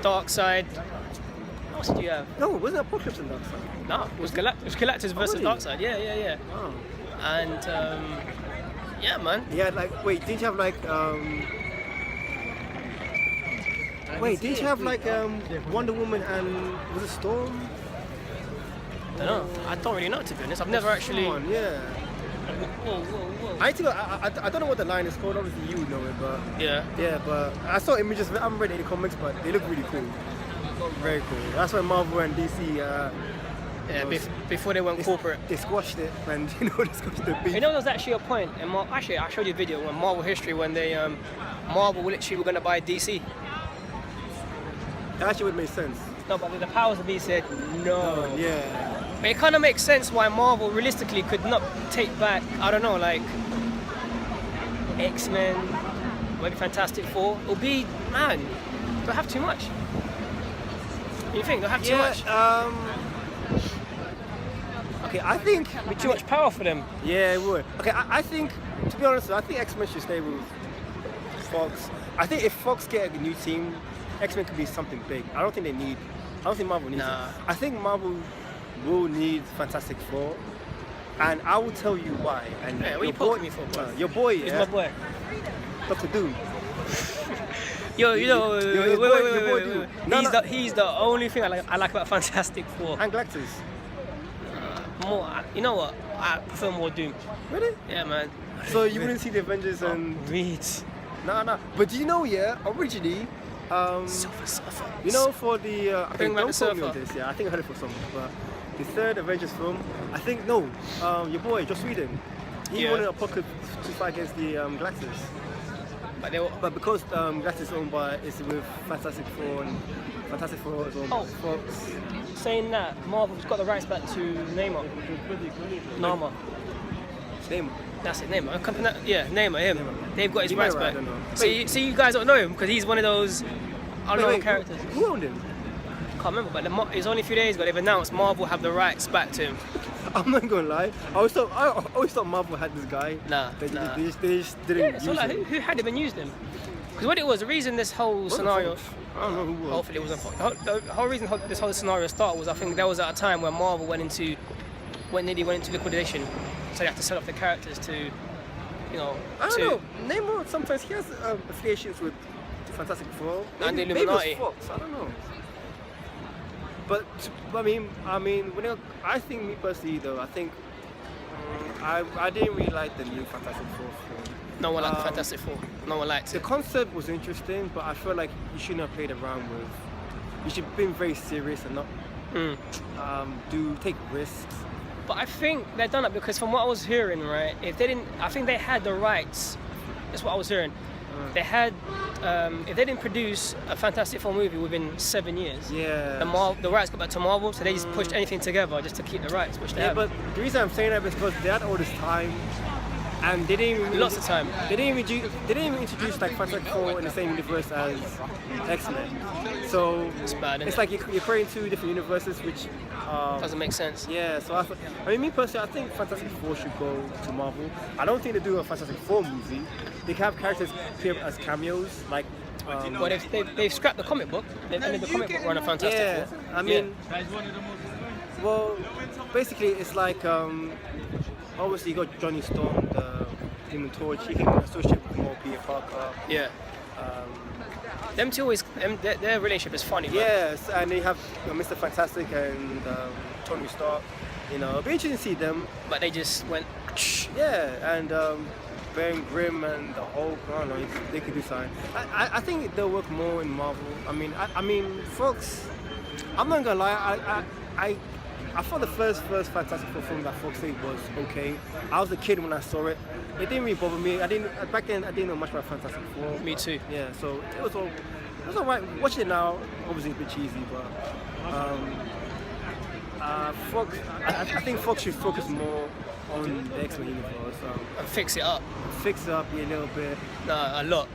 Darkseid. What else did you have? No, wasn't Apocalypse and Darkseid? No, it was Galactus versus really? Darkseid. Yeah. Oh. And yeah, man. He had like, wait, didn't you have like, didn't you have like Wonder Woman and was it Storm? I don't know. I don't really know, to be honest. I've never actually. Someone, yeah. Whoa. I don't know what the line is called. Obviously, you would know it, but Yeah. But I saw images of it. I haven't read any comics, but they look really cool. Very cool. That's why Marvel and DC. Before they went corporate. They squashed it, and they squashed the beef. You know, there was actually a point. Actually, I showed you a video when Marvel history when they Marvel literally were gonna buy DC. That actually would make sense. No, but the powers that be said no. Yeah. But it kind of makes sense why Marvel realistically could not take back, I don't know, like X-Men, maybe Fantastic Four. It'll be, man, they'll have too much. You think they'll have too much? Okay, I think It'll be too much power for them. Yeah, it would. Okay, I think, to be honest, I think X-Men should stay with Fox. I think if Fox get a new team, X-Men could be something big. I don't think Marvel needs it. I think Marvel will need Fantastic Four, and I will tell you why. And Yeah, what are you poking me for, bro? Your boy, Who's my boy? Dr. Doom. Yo, Your boy do. He's the only thing I like about Fantastic Four. And Galactus. More, you know what? I prefer more Doom. Really? Yeah, man. So you wouldn't see the Avengers and... Reed. No. But do you know, originally, Surfer. you know, for the... I Bring think, back don't the quote me on Surfer. this, I think I heard it for someone, but the third Avengers film, I think, your boy, Joss Whedon, he wanted a pocket to fight against the Galactus. But because Galactus is owned by, it's with Fantastic Four, and Fantastic Four is owned by Fox. Saying that, Marvel's got the rights back to Neymar. Nama. Name. That's it, Neymar. Neymar, him. They've got his You might rights be right, back. I don't know. So you guys don't know him because he's one of those unknown characters. Who owned him? Can't remember, but it's only a few days ago they've announced Marvel have the rights back to him. I'm not gonna lie. I always thought Marvel had this guy. Nah. They just didn't use So like, him. who had him and used him? Because what it was, the reason this whole scenario, I don't know who was. hopefully it wasn't Fox. The whole reason this whole scenario started was I think that was at a time when Marvel nearly went into liquidation, so they had to sell off the characters to, you know, I don't know. Neymar sometimes he has affiliations with Fantastic Four. And the Maybe Illuminati. it was Fox. I don't know. But I mean, I think me personally though, I think I didn't really like the new Fantastic Four film. No one liked Fantastic Four. No one liked The it. concept was interesting, but I feel like you shouldn't have played around with. You should have been very serious and not take risks. But I think they've done it because from what I was hearing, right, I think they had the rights. That's what I was hearing. They had, if they didn't produce a Fantastic Four movie within 7 years, Yeah. the rights got back to Marvel, so they just pushed anything together just to keep the rights, which they have. But the reason I'm saying that is because they had all this time, and they didn't even Lots of time. They didn't even introduce like Fantastic Four in the same universe as X-Men. So It's bad, isn't it's it? like you're creating two different universes, which Doesn't make sense. yeah. So I mean, me personally, I think Fantastic Four should go to Marvel. I don't think they do a Fantastic Four movie. They can have characters appear as cameos, like. Well, they've scrapped the comic book. They've ended the comic book run of Fantastic Yeah, Four. I mean, well, basically it's like obviously you got Johnny Storm, the Human Torch. He can associate with more Peter Parker. Yeah. Them two always, their relationship is funny. Man. Yes, and they have Mr. Fantastic and Tony Stark. You know, it'll be interesting to see them. But they just went. Yeah, and Ben Grimm and the Hulk. I don't know, they could do something. I think they'll work more in Marvel. I mean, Fox. I'm not gonna lie. I thought the first Fantastic Four film that Fox did was okay. I was a kid when I saw it. It didn't really bother me. Back then I didn't know much about Fantastic Four. Me too. Yeah, so it was alright. Watching it now, obviously it's a bit cheesy, but Fox. I think Fox should focus more on the X-Men universe. And fix it up. Fix it up a little bit. Nah, a lot.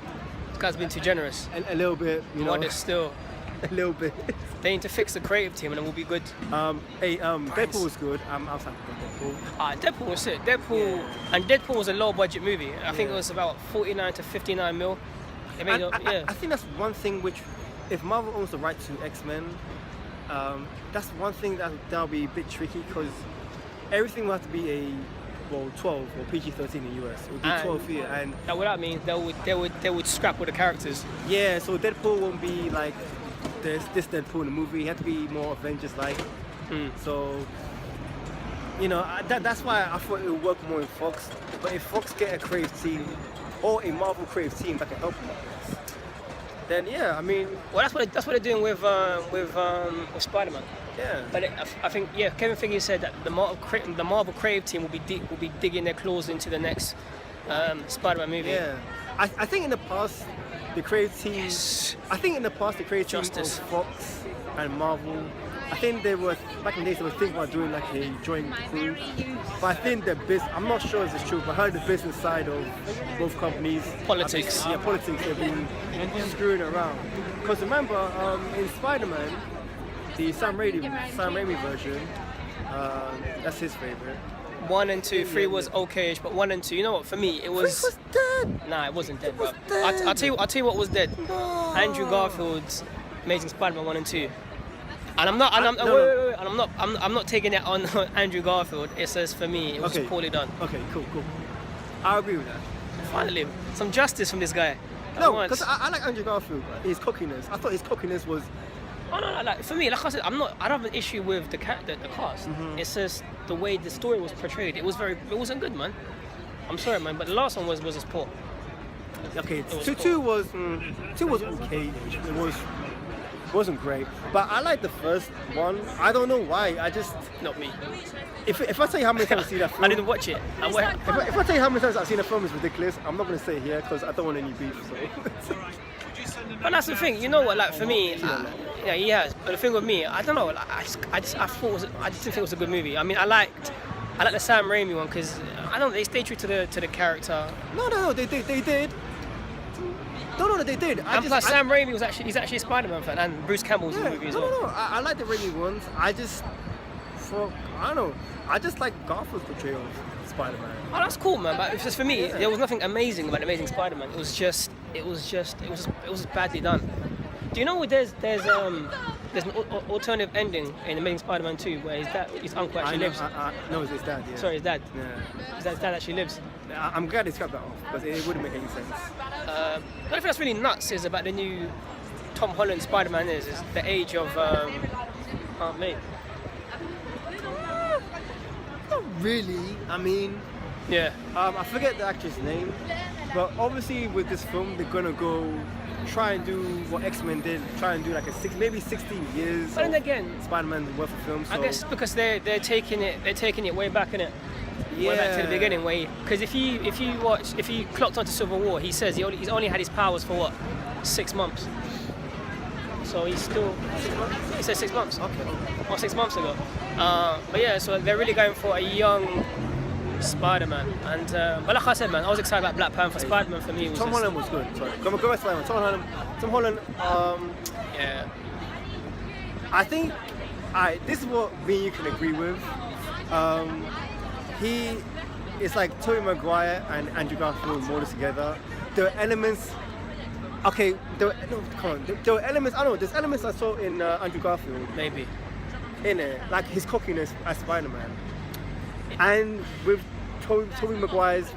This guy's been too generous. A little bit, you know. Modest still. A little bit. They need to fix the creative team and it will be good. Deadpool was good. I'm outside of Deadpool. Deadpool was sick. Deadpool was a low budget movie. I think it was about 49 to 59 mil. They made I think that's one thing which, if Marvel owns the right to X-Men, that's one thing that'll be a bit tricky because everything will have to be a 12 or PG-13 in the US. It would be 12 here, and that would mean they would scrap all the characters. Yeah, so Deadpool won't be like this Deadpool in the movie. It had to be more Avengers-like. So, you know, that's why I thought it would work more in Fox. But if Fox get a creative team or a Marvel creative team that can help them, then yeah, I mean. Well, that's what they're doing with Spider-Man. Yeah. But I think Kevin Feige said that the Marvel creative team will be digging their claws into the next Spider-Man movie. Yeah. I think in the past the creative team. Yes. I think in the past the creative team of Fox and Marvel. I think they were back in the days they were thinking about doing like a joint crew. But I think I'm not sure if it's true, but I heard the business side of both companies. Politics. Politics. They've been screwing around. Because remember, in Spider-Man, the Sam Raimi version, that's his favorite. 1 and 2, 3 was okay-ish, but 1 and 2, you know what? For me, it was. 3 was dead. Nah, it wasn't dead, It was bro. dead. I'll tell you what was dead. No. Andrew Garfield's Amazing Spider-Man 1 and 2. And I'm not taking that on Andrew Garfield. It says for me, it was poorly done. Okay, cool. I agree with that. Finally, some justice from this guy. No, because I like Andrew Garfield. His cockiness. I thought his cockiness was. Oh no, like for me, like I said, I don't have an issue with the cast. It's just the way the story was portrayed. It wasn't good, man. I'm sorry, man, but the last one was just poor. Okay, two was okay. It wasn't great, but I like the first one. I don't know why. I just Not me. if I tell you how many times I've seen that film, I didn't watch it. If I tell you how many times I've seen the film, it's ridiculous. I'm not going to say it here because I don't want any beef. So. But that's the thing, you know what? Like for me, yeah, he has. But the thing with me, I don't know. Like, I just didn't think it was a good movie. I mean, I liked the Sam Raimi one because I don't. They stay true to the character. No, they did. No, they did. And plus, Sam Raimi he's actually a Spider-Man fan, and Bruce Campbell's in the movie as well. No. I like the Raimi ones. I don't know. I just like Garfield's portrayal of Spider-Man. Oh, that's cool, man. But it's just for me, there was nothing amazing about Amazing Spider-Man. It was just badly done. Do you know there's an alternative ending in Amazing Spider-Man 2 where his uncle actually lives? No, it's his dad. Yeah. Sorry, his dad. Yeah. His dad actually lives. I'm glad they cut that off because it wouldn't make any sense. The only thing that's really nuts is about the new Tom Holland Spider-Man is the age of Aunt May. Not really. I mean, Yeah. I forget the actress name, but obviously with this film they're gonna go try and do what X-Men did, try and do like maybe 16 years. But then again, Spider-Man's worth of films. So. I guess because they're taking it way back in it. Way back to the beginning, because if you clocked onto Civil War, he says he's only had his powers for what 6 months. So he's still. He said 6 months. Okay. Or 6 months ago. But yeah, so they're really going for a young Spider-Man, and but like I said, man, I was excited about Black Panther. Spider-Man for me was. Tom Holland was good. Sorry, go back to Spider-Man. Tom Holland. Yeah. I think, this is what me and you can agree with. He is like Tobey Maguire and Andrew Garfield more together. There are elements. Okay, there were elements. I don't know. There's elements I saw in Andrew Garfield. Maybe. In it, like his cockiness as Spider-Man, and with Tobey Maguire's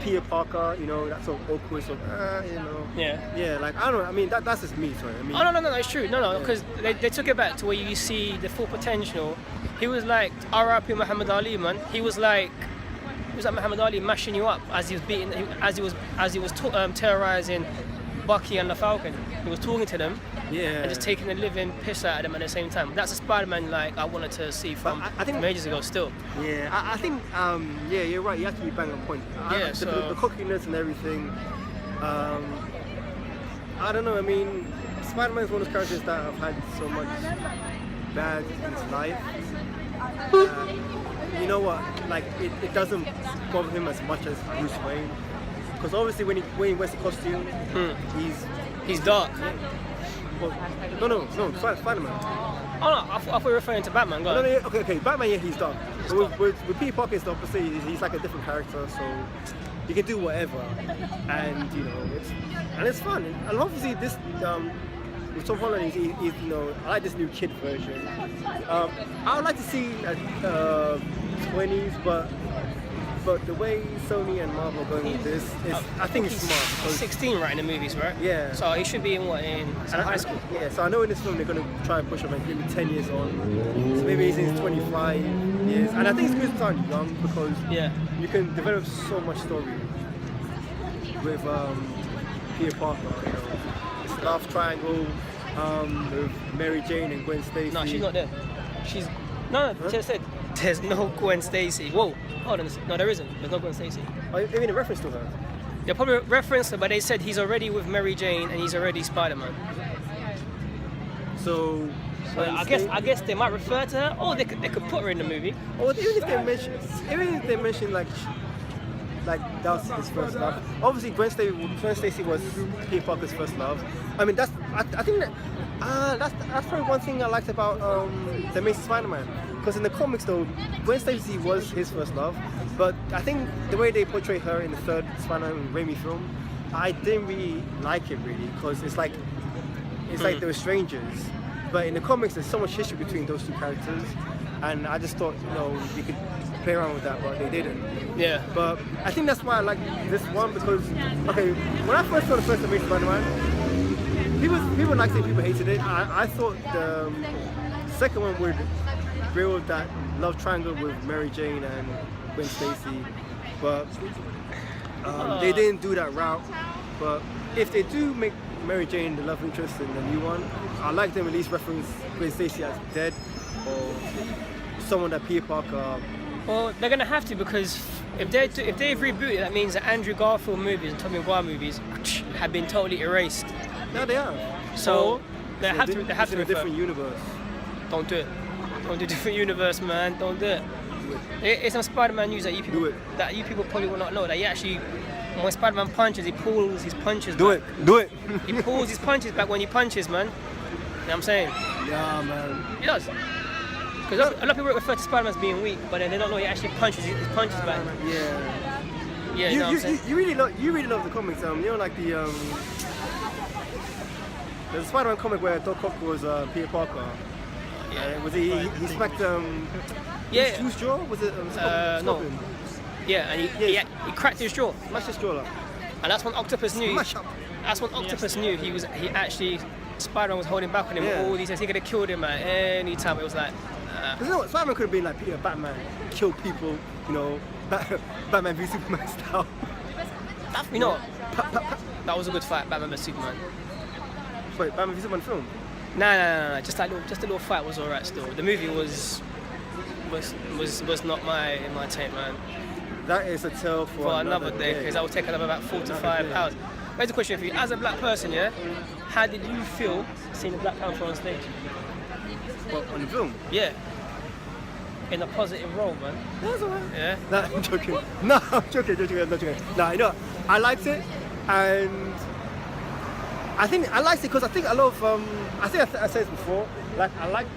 Peter Parker, you know, that sort of awkward, sort of, you know. Yeah, like I don't know. I mean, that's just me. Sorry. I mean. Oh no, it's true. No, because they took it back to where you see the full potential. He was like R.I.P. Muhammad Ali, man. He was like Muhammad Ali mashing you up as he was beating, as he was terrorizing Bucky and the Falcon. He was talking to them. Yeah. And just taking the living piss out of them at the same time. That's a Spider-Man like I wanted to see from ages ago still. Yeah, I think, yeah, you're right. You have to be bang on point. Yeah, the cockiness and everything. I don't know. I mean, Spider-Man is one of those characters that have had so much bad in his life. You know what? Like, it doesn't bother him as much as Bruce Wayne. Because obviously when he wears the costume, he's dark. Yeah. Well, no, Spider-Man. Oh no, I thought you were referring to Batman. Go on. No, okay, Batman, yeah, he's dark. But with Peter Parker, it's the opposite. He's like a different character, so you can do whatever, and you know, it's fun. And obviously this, with Tom Holland, he's you know, I like this new kid version. I would like to see 20s, but the way Sony and Marvel are going with this, I think it's smart. He's 16 right in the movies, right? Yeah. So he should be in high school. Yeah, so I know in this film they're going to try and push him like maybe 10 years on. So maybe he's in his 25 years. And I think it's good to start young because you can develop so much story with Peter Parker. You know, this love triangle with Mary Jane and Gwen Stacy. No, she's not there. Just said there's no Gwen Stacy. Whoa. Hold on, no, there isn't. There's no Gwen Stacy. Oh, you mean a reference to her? They probably referenced her, but they said he's already with Mary Jane and he's already Spider-Man. So I guess they might refer to her, or they could put her in the movie. Or even if they mention like that was his first love. Obviously, Gwen Stacy was Peter Parker's first love. I mean, I think that's probably one thing I liked about the Amazing Spider-Man. Because in the comics, though, Gwen Stacy was his first love, but I think the way they portray her in the third Spider-Man Raimi film, I didn't really like it because it's like they were strangers. But in the comics, there's so much history between those two characters, and I just thought, you know, you could play around with that, but they didn't. Yeah. But I think that's why I like this one because, okay, when I first saw the first Amazing Spider-Man, people liked it, people hated it. I thought the second one would build that love triangle with Mary Jane and Gwen Stacy, but they didn't do that route. But if they do make Mary Jane the love interest in the new one, I like them at least reference Gwen Stacy as dead or someone that Peter Parker. Well, they're gonna have to because if they've rebooted, that means that Andrew Garfield movies and Tobey Maguire movies have been totally erased. No, they are. So they have to in a refer. different universe. Don't do it. Don't do different universe, man. Don't do it. It's some Spider-Man news that you people probably will not know. That he actually, when Spider-Man punches, he pulls his punches back. Do it. He pulls his punches back when he punches, man. You know what I'm saying? Yeah, man. He does. Because a lot of people refer to Spider-Man as being weak, but then they don't know he actually punches his punches back. Yeah. Yeah, you know what I'm saying? You really love the comics. You know, like the there's a Spider-Man comic where Doc Ock was Peter Parker. Yeah. Was he smacked whose jaw? Was it no. Scorpion? Yeah, and he cracked his jaw. Smashed his jaw up. And that's when Octopus knew. Smash up. That's when Octopus knew he actually Spider-Man was holding back on him. Yeah. All these days he could have killed him at any time. It was like. Because you know what, Spider-Man could have been like Peter, Batman, kill people, you know, Batman v Superman style. You know what? That was a good fight, Batman vs Superman. Wait, Batman v Superman film? Nah. Just a little fight was alright still. The movie was not my tape, man. That is a tale for another day, because that would take another about 4 to 5 hours. Here's a question for you. As a black person, yeah, how did you feel seeing the Black Panther on stage? What, on the film? Yeah. In a positive role, man. That's alright. Yeah. Nah, I'm joking. No, I'm joking. Nah, you know, I liked it, and I think I liked it because I think a lot of I think I said it before. Like I like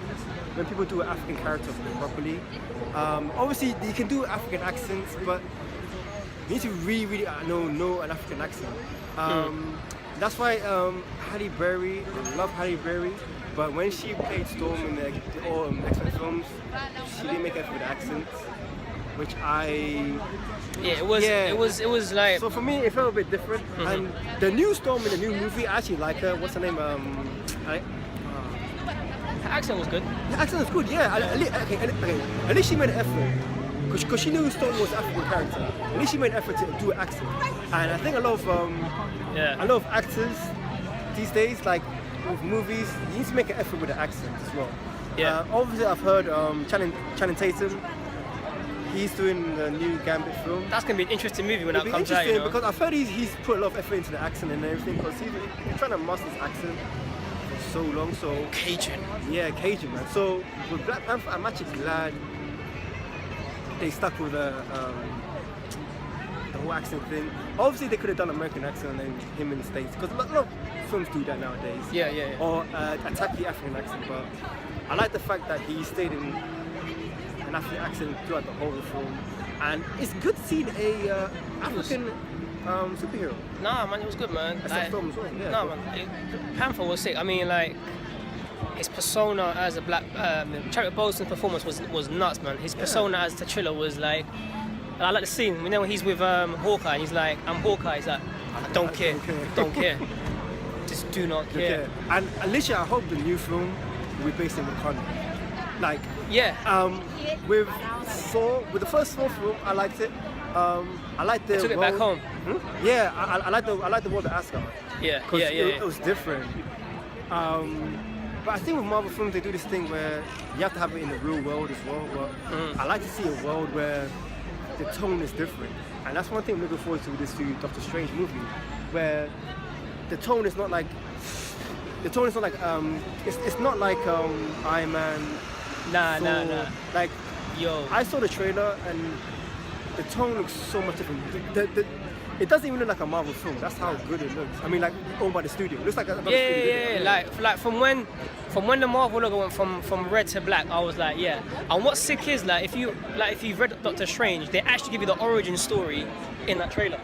when people do an African character properly. Obviously, you can do African accents, but you need to really know an African accent. That's why Halle Berry, I love Halle Berry. But when she played Storm in the all X-Men films, she didn't make it with the accents, which it was like. So for me, it felt a bit different. And the new Storm in the new movie, I actually like her. What's her name? Her accent was good. The accent was good, yeah. At least she made an effort, because she knew Storm was an African character. At least she made an effort to do an accent. And I think a lot of actors these days, like. With movies, you need to make an effort with the accent as well. Yeah. Obviously, I've heard Channing Tatum. He's doing the new Gambit film. That's gonna be an interesting movie when that comes out. You know? Because I've heard he's put a lot of effort into the accent and everything. Because he's trying to master his accent for so long. So Cajun. Yeah, Cajun, man. So with Black Panther, I'm actually glad they stuck with the whole accent thing. Obviously, they could have done American accent and then him in the States, because a lot of films do that nowadays. Yeah. Or attack the African accent, but I like the fact that he stayed in an African accent throughout the whole film, and it's good seeing a African superhero. Nah, man, it was good, man. Like, film as well. Yeah, nah, man, Panther was sick. I mean, like. His persona as a black, Chadwick Boseman's performance was nuts, man. His persona as T'Challa was like. I like the scene, you know, when he's with Hawkeye and he's like, I'm Hawkeye, he's like, I don't care. Just do not care. Okay. And literally, I hope the new film will be based in Wakanda. Like, yeah. With the first Thor film, I liked it. I liked the I took it world. back home. Yeah, I like the world of Asgard. Yeah. It was different. But I think with Marvel films, they do this thing where you have to have it in the real world as well. But I like to see a world where the tone is different, and that's one thing I'm looking forward to with this new Doctor Strange movie, where the tone is not like it's not like Iron Man. Nah. Like, yo, I saw the trailer and the tone looks so much different. It doesn't even look like a Marvel film. That's how good it looks. I mean, like owned by the studio. It looks like another studio. Yeah. Like from when the Marvel logo went from red to black, I was like, yeah. And what's sick is if you've read Doctor Strange, they actually give you the origin story in that trailer.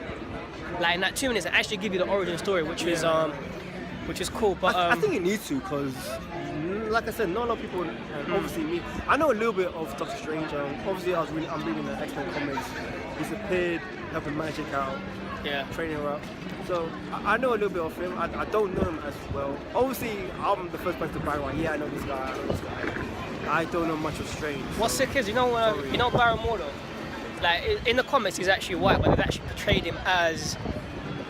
Like in that 2 minutes, they actually give you the origin story, which is which is cool. But I think it needs to, because, like I said, not a lot of people, and obviously me, I know a little bit of Doctor Strange. Obviously, I'm reading the X-Men comics. He's appeared, helping Magic out, training her up. So I know a little bit of him. I don't know him as well. Obviously, I'm the first person to brag on. Yeah, I know this guy. I don't know much of Strange. What's sick is, you know Baron Mordo? Like in the comics, he's actually white, but they've actually portrayed him as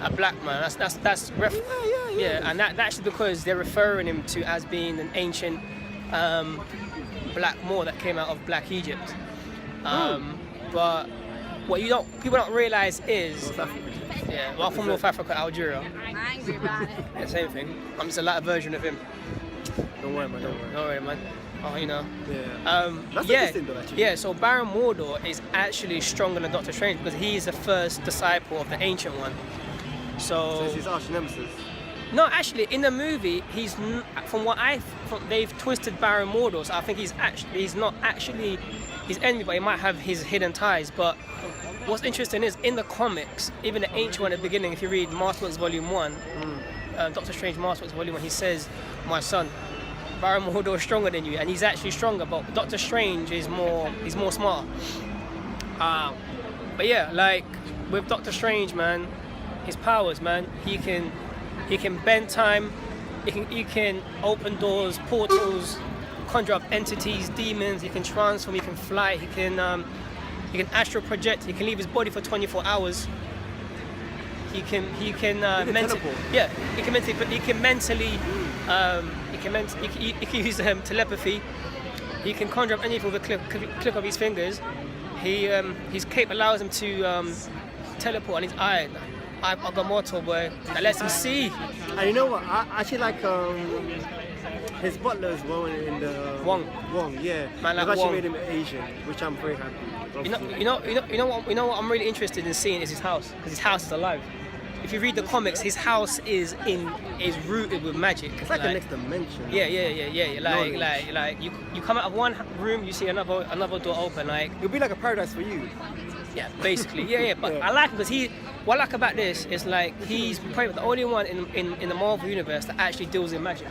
a black man. That's and that's actually because they're referring him to as being an ancient black Moor that came out of Black Egypt. But what people don't realize is, well, from North Africa, Algeria. Angry about it. Yeah, same thing. I'm just a lighter version of him. Don't worry, man. Don't worry, man. Oh, you know. That's interesting, though, actually. Yeah. So Baron Mordo is actually stronger than Doctor Strange because he's the first disciple of the Ancient One. So it's his arch nemesis. No, actually, in the movie, they've twisted Baron Mordo. So I think he's not actually his enemy, but he might have his hidden ties. But what's interesting is in the comics, even the Ancient One at the beginning, if you read Masterworks Volume 1, Doctor Strange Masterworks Volume 1, he says, "My son, Baron Mordo is stronger than you," and he's actually stronger. But Doctor Strange is more smart. But yeah, like with Doctor Strange, man, his powers, man, he can bend time, he can open doors, portals, conjure up entities, demons. He can transform, he can fly, he can astral project, he can leave his body for 24 hours. He can mentally, he can use telepathy. He can conjure up anything with a click of his fingers. His cape allows him to teleport on his eye. I've got mortal boy that lets him see. And you know what? I actually like his butler as well in the Wong, yeah. Man, like they've actually Wong. made him Asian, which I'm very happy. You know what I'm really interested in seeing is his house, because his house is alive. If you read the comics, his house is rooted with magic. It's like a next dimension. Yeah. Like you come out of one room, you see another door open. Like it'll be like a paradise for you. Yeah, basically. Yeah. But I like him because what I like about this is like he's probably the only one in the Marvel universe that actually deals in magic.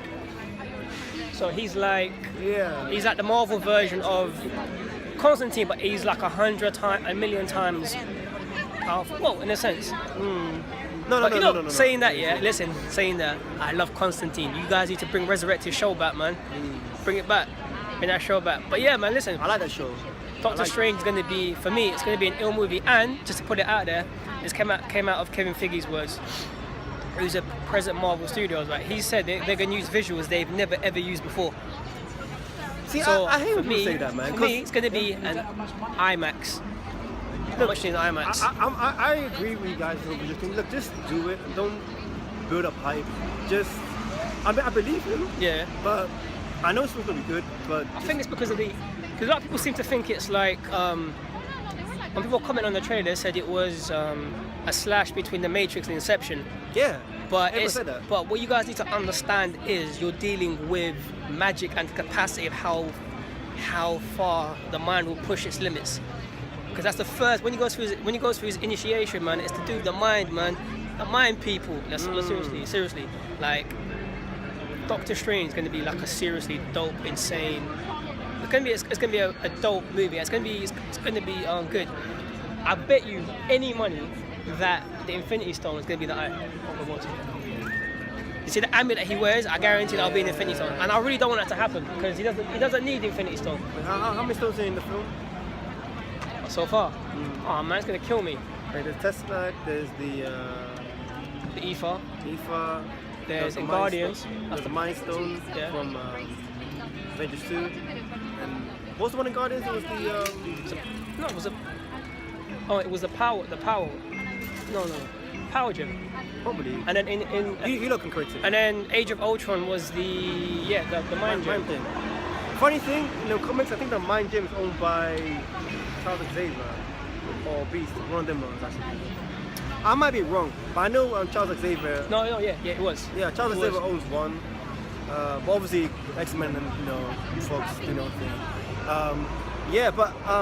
So he's like the Marvel version of Constantine, but he's like 100 million times powerful. Well, in a sense. No. Saying that, I love Constantine. You guys need to bring Resurrect his show back, man. Bring it back. Bring that show back. But yeah, man, listen. I like that show. Doctor Strange is going to be, for me, it's going to be an ill movie. And just to put it out there, this came out of Kevin Feige's words, who's a president of Marvel Studios. Right? He said they're going to use visuals they've never ever used before. See, so I hate when people me, say that, man. For me, it's going to be an IMAX. Look, watching IMAX. I agree with you guys. Look, just do it. Don't build up hype. I believe him. Yeah. But I know it's supposed to be good. But I think it's because a lot of people seem to think it's like when people comment on the trailer, they said it was a slash between The Matrix and Inception. Yeah. But but what you guys need to understand is you're dealing with magic and the capacity of how far the mind will push its limits. Because that's the first when he goes through his initiation, man. It's to do with the mind, man. The mind, people. Seriously. Like Doctor Strange is going to be like a seriously dope, insane. It's gonna be a dope movie. It's gonna be good. I bet you any money that the Infinity Stone is gonna be the eye of the water. You see the amulet that he wears? I guarantee that'll be an Infinity Stone, and I really don't want that to happen because he doesn't need the Infinity Stone. How many stones are in the film? So far, oh man, it's gonna kill me. There's the Tesla. There's the Aether. There's the in Guardians. There's the Mind Stone from Avengers 2. And what was the one in Guardians? It was it was the power. No, Power Gem. Probably. And then in you look correct. And then Age of Ultron was the Mind Gem. Thing. Funny thing, in the comics, I think the Mind Gem is owned by Charles Xavier or Beast. One of them ones actually. I might be wrong, but I know Charles Xavier. It was. Yeah, Charles Xavier owns one. But obviously X-Men and Fox, thing.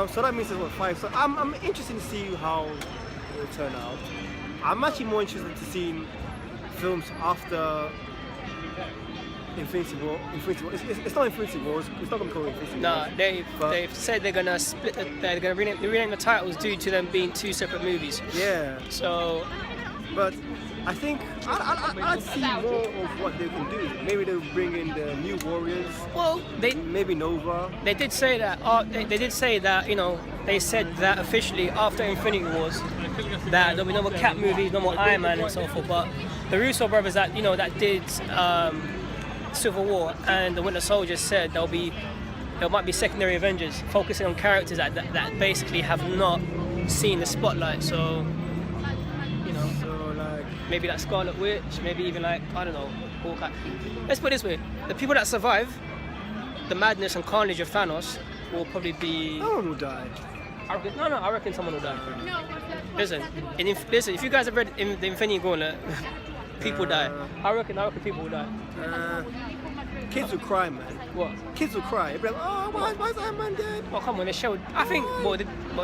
So that means it's what 5. So I'm interested to see how it will turn out. I'm actually more interested to see films after Infinity War. It's not Infinity War. It's not gonna be called Infinity No, War. they've said they're gonna split. They're gonna rename the titles due to them being two separate movies. Yeah. So, But I think I'd see more of what they can do. Maybe they'll bring in the new Warriors. well, Maybe Nova. they did say that. They did say that. They said that officially after Infinity Wars, that there'll be no more Cap movies, no more Iron Man, and so forth. But the Russo brothers that that did Civil War and the Winter Soldier said there might be secondary Avengers focusing on characters that basically have not seen the spotlight. So, So like, maybe like Scarlet Witch, maybe even like, I don't know, Hawkeye. Let's put it this way: the people that survive the madness and carnage of Thanos will probably be. no one will die. I reckon someone will die. Listen, if you guys have read the Infinity Gauntlet, people die. I reckon people will die. Kids will cry, man. What? Kids will cry. They'll be like, oh, why is Iron Man dead? Well, come on, they showed. I think, well,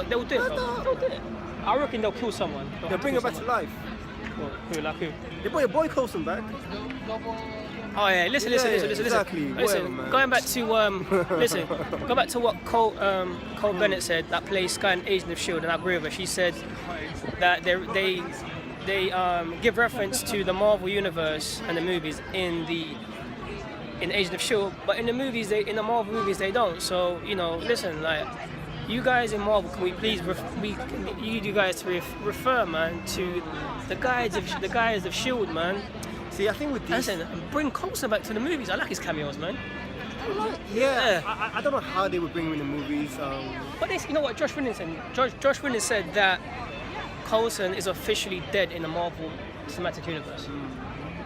they'll do it, bro. They'll do it. I reckon they'll kill someone. They'll bring her back to life. What? Who? Like who? They brought your boy Coulson back. Oh yeah, listen. Exactly. Whatever, man. Going back to go back to what Cole Bennett said, that plays Sky in Agent of Shield, and I agree with her. She said that they give reference to the Marvel universe and the movies in Agent of Shield, but in the Marvel movies they don't. So listen, like, you guys in Marvel, can we please need you guys to refer, man, to the guys of Shield, man. See, I think with these... Listen, bring Coulson back to the movies. I like his cameos, man. Yeah. I don't know how they would bring him in the movies. But you know what Josh Whedon said? Josh Whedon said that Coulson is officially dead in the Marvel Cinematic Universe.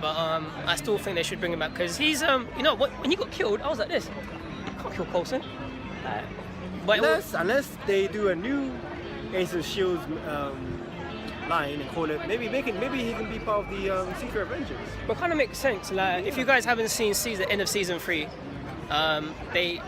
But I still think they should bring him back because he's when he got killed, I was like this. Can't kill Coulson. But Unless they do a new Agents of Shield's line and call it, maybe he can be part of the Secret Avengers. But it kind of makes sense. Like, if you guys haven't seen end of season 3, he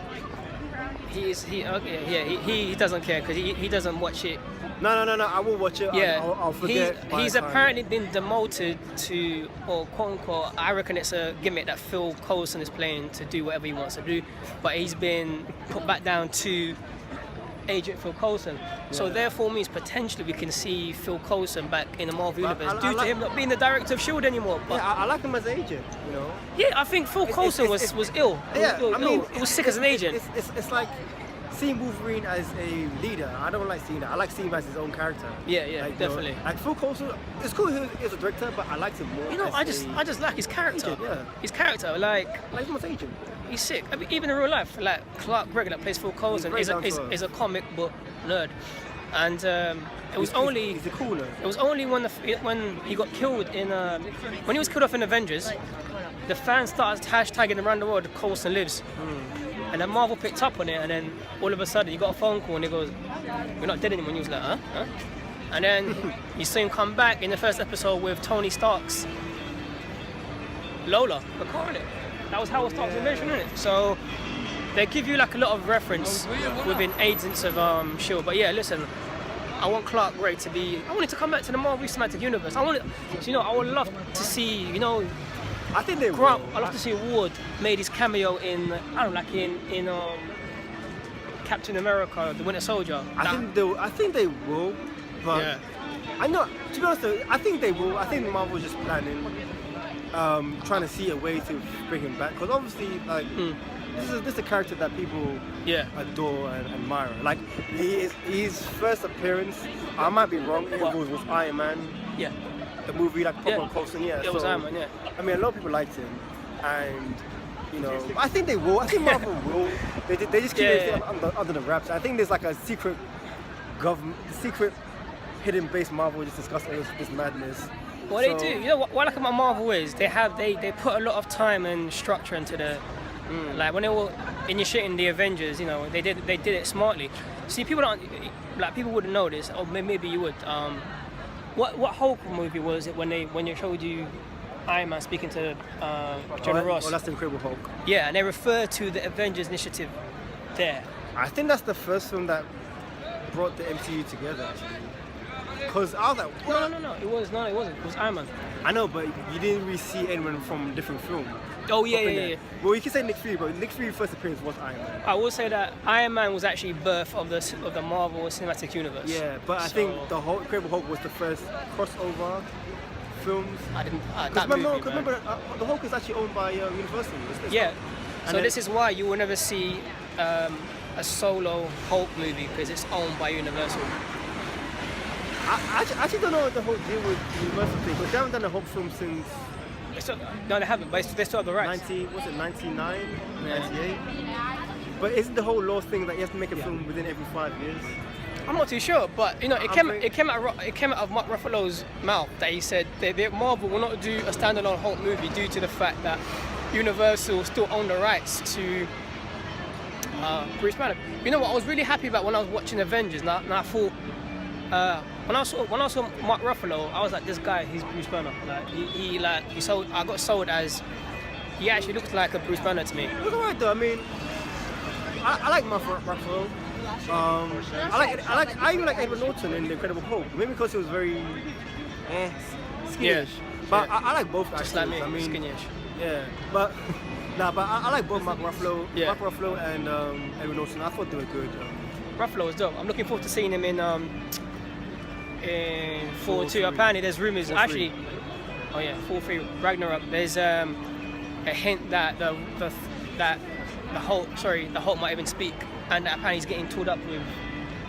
doesn't care because he doesn't watch it. No, I will watch it. Yeah, I'll forget. He's apparently been demoted to, or quote unquote, I reckon it's a gimmick that Phil Coulson is playing to do whatever he wants to do, but he's been put back down to Agent Phil Coulson. So therefore means potentially we can see Phil Coulson back in the Marvel universe due to him not being the director of S.H.I.E.L.D. anymore. But yeah, I like him as agent, Yeah, I think Phil Coulson was ill. He was sick as an agent. It's like seeing Wolverine as a leader. I don't like seeing that. I like seeing him as his own character. Yeah, definitely. Like Phil Coulson, it's cool he's a director, but I liked him more. I just like his character. Agent, yeah. His character, like him as agent. He's sick. I mean, even in real life, like Clark Gregg that plays Phil Coulson is a comic book nerd, and he's a cool nerd. It was only when he got killed when he was killed off in Avengers, the fans started hashtagging around the world, Coulson lives. And then Marvel picked up on it, and then all of a sudden you got a phone call and he goes, "You're not dead anymore." And he was like, huh? And then you see him come back in the first episode with Tony Stark's Lola, the car in it. That was Howard Stark's invention, isn't it? So they give you like a lot of reference within Agents of S.H.I.E.L.D. But yeah, listen, I want Clark Gregg I want it to come back to the Marvel Cinematic Universe. I would love to see, I think they Grant, I'd love to see Ward made his cameo in Captain America, the Winter Soldier. I think they will, but yeah. I know, to be honest though, I think they will. I think Marvel's just planning, trying to see a way to bring him back, because obviously, like, this is a character that people adore and admire. Like, his first appearance, I might be wrong, it was Iron Man. Yeah. The movie, like Pop Coulson, It was Iron Man, yeah. I mean, a lot of people liked him, and I think they will. I think Marvel will. They just keep it under the wraps. I think there's like a secret hidden base Marvel just discussing this madness. What they do, what I like about Marvel is they put a lot of time and structure into the like when they were initiating the Avengers. They did it smartly. See, people wouldn't know this, or maybe you would. What Hulk movie was it when they showed you Iron Man speaking to General Ross? Oh, that's the Incredible Hulk. Yeah, and they refer to the Avengers Initiative there. I think that's the first film that brought the MCU together. Because I was like, what? No. It wasn't. It was Iron Man. I know, but you didn't really see anyone from different films. Oh yeah. Well, you can say Nick Fury, but Nick Fury's first appearance was Iron Man. I will say that Iron Man was actually birth of the Marvel Cinematic Universe. Yeah, but I think the Incredible Hulk was the first crossover films. I didn't. Remember, the Hulk is actually owned by Universal. Yeah. And So then- this is why you will never see a solo Hulk movie because it's owned by Universal. I actually don't know what the whole deal with Universal thing, because they haven't done a Hulk film since No, they haven't. But they still have the rights. 99, Yeah. 98. But isn't the whole law thing that you have to make a film within every 5 years? I'm not too sure, but you know, it came out of Mark Ruffalo's mouth that he said that Marvel will not do a standalone Hulk movie due to the fact that Universal still own the rights to Bruce Banner. You know what? I was really happy about when I was watching Avengers. Now I thought when I saw Mark Ruffalo, I was like, this guy, he's Bruce Banner. I got sold as he actually looked like a Bruce Banner to me. It was alright though. I mean, I like Mark Ruffalo. I even like Edward Norton in The Incredible Hulk. Maybe because he was very skinnish. Yeah. But Yeah. I like both actors. Just like me, I mean, skinnish. yeah. But I like both Mark Ruffalo, Yeah. Mark Ruffalo and Edward Norton. I thought they were good. Ruffalo was dope. I'm looking forward to seeing him in Thor 2. Apparently, there's rumors. Thor Actually, Thor 3 Ragnarok. There's a hint that the Hulk might even speak, and that apparently he's getting tooled up with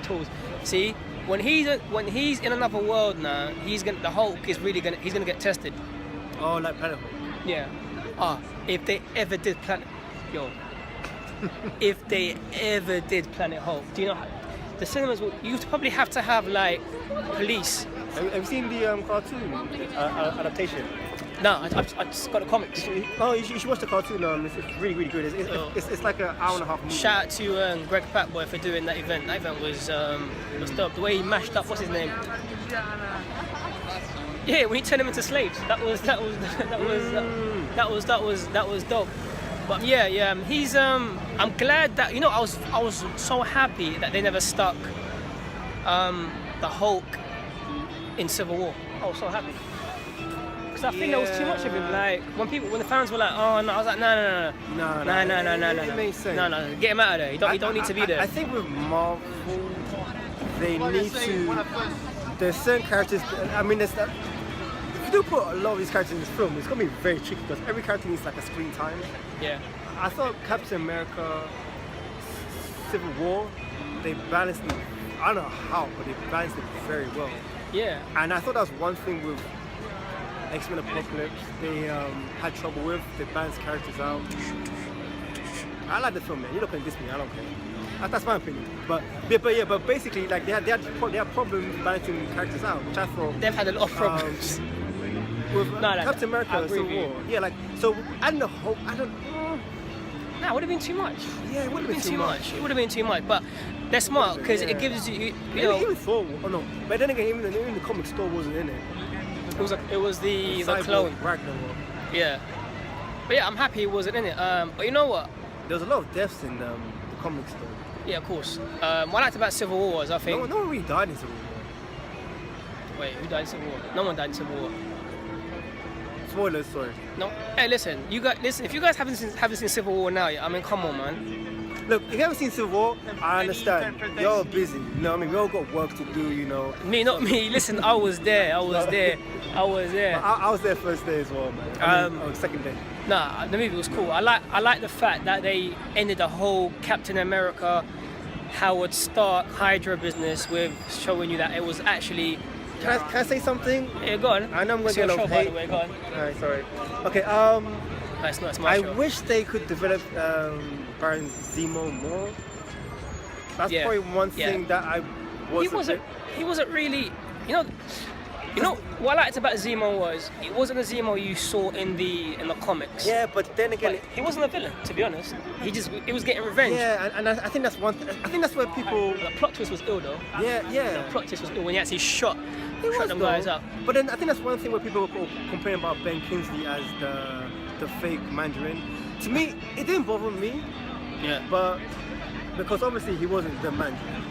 tools. See, when he's in another world now, the Hulk is really gonna get tested. Oh, like Planet Hulk. Yeah. If they ever did if they ever did Planet Hulk, do you know how, the cinemas you'd probably have to have like police. Have you seen the cartoon adaptation? No, I just got the comics. Oh, you should watch the cartoon. It's really, really good. It's like an hour and a half movie. Shout out to Greg Patboy for doing that event. That event was dope. The way he mashed up, what's his name? Yeah, when he turned them into slaves. That was dope. But yeah, he's I'm glad that I was so happy that they never stuck the Hulk in Civil War. I was so happy. Because I think there was too much of him. Like when the fans were like, oh no, I was like, no. It makes sense. No, get him out of there. He don't need to be there. I think with Marvel, they need to. There's certain characters. I mean, there's that. If you do put a lot of these characters in this film, it's gonna be very tricky because every character needs like a screen time. Yeah. I thought Captain America, Civil War, they balanced it. I don't know how, but they balanced it very well. Yeah. And I thought that was one thing with X-Men Apocalypse they had trouble with. They balanced characters out. I like the film, man. You don't can diss me. I don't care. That's my opinion. But basically, like they had problems balancing characters out, which I thought They've had a lot of problems. with Captain America, Civil War. Yeah, like so. I don't know. Nah, it would have been too much. Yeah, it would have been too much. It would have been too much, but they're smart because it gives you know. Even Thor. Oh no, but then again, even the comics, Thor wasn't in it. It was the Cyborg clone. Ragnarok. Yeah. But yeah, I'm happy it wasn't in it. But you know what? There was a lot of deaths in the comics though. Yeah, of course. What I liked about Civil War was I think. No one really died in Civil War. Wait, who died in Civil War? No one died in Civil War. Spoilers, sorry. No. Hey, listen. If you guys haven't seen Civil War now, I mean, come on, man. Look, if you haven't seen Civil War, I understand. You're busy. You know what I mean? We all got work to do, you know. Me, not me. Listen, I was there. I was there. I was there first day as well, man. Second day. Nah, the movie was cool. I like the fact that they ended the whole Captain America, Howard Stark, Hydra business with showing you that it was actually. Can I say something? Yeah, go on. I know I'm going to It's get a your lot show, of by hate. the way. Go on. Alright, sorry. Okay, It's my I show. wish they could develop Baron Zemo more. That's Yeah. probably one thing that I wasn't. He wasn't really. You know what I liked about Zemo was it wasn't a Zemo you saw in the comics. Yeah, but then again, But he wasn't a villain, to be honest. He was getting revenge. yeah, and I think that's one. I think that's where people. The plot twist was ill though. Yeah. The plot twist was ill when he actually shot them though. guys up. But then I think that's one thing where people were complaining about Ben Kingsley as the fake Mandarin. To me, it didn't bother me, Yeah. but because obviously he wasn't the Mandarin.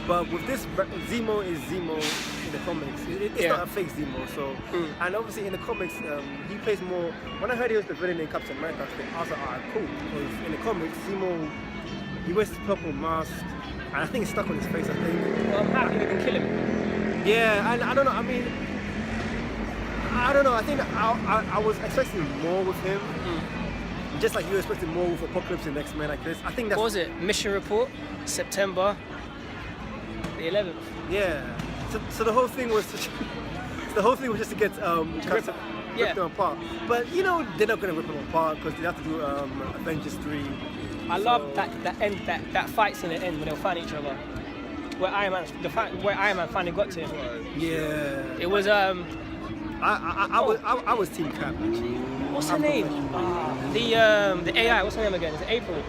But with this, Zemo is Zemo in the comics. It's not a fake Zemo. So, and obviously in the comics, he plays more. When I heard he was the villain in Captain America, I was like, alright, cool. Because in the comics, Zemo, he wears this purple mask, and I think it's stuck on his face. I think. Well, I'm happy they can kill him. Yeah, and I don't know. I mean, I don't know. I think I was expecting more with him. Just like you were expecting more with Apocalypse and X-Men like this. I think that's... What was it? Mission Report, September the 11th. Yeah. So the whole thing was just to get rip them apart. But you know they're not gonna rip them apart because they have to do Avengers 3. I love that fight scene at the end when they'll find each other. Where Iron Man finally got to him. Yeah. It was I was Team Cap actually. What's her name? The AI. What's her name again? Is it April?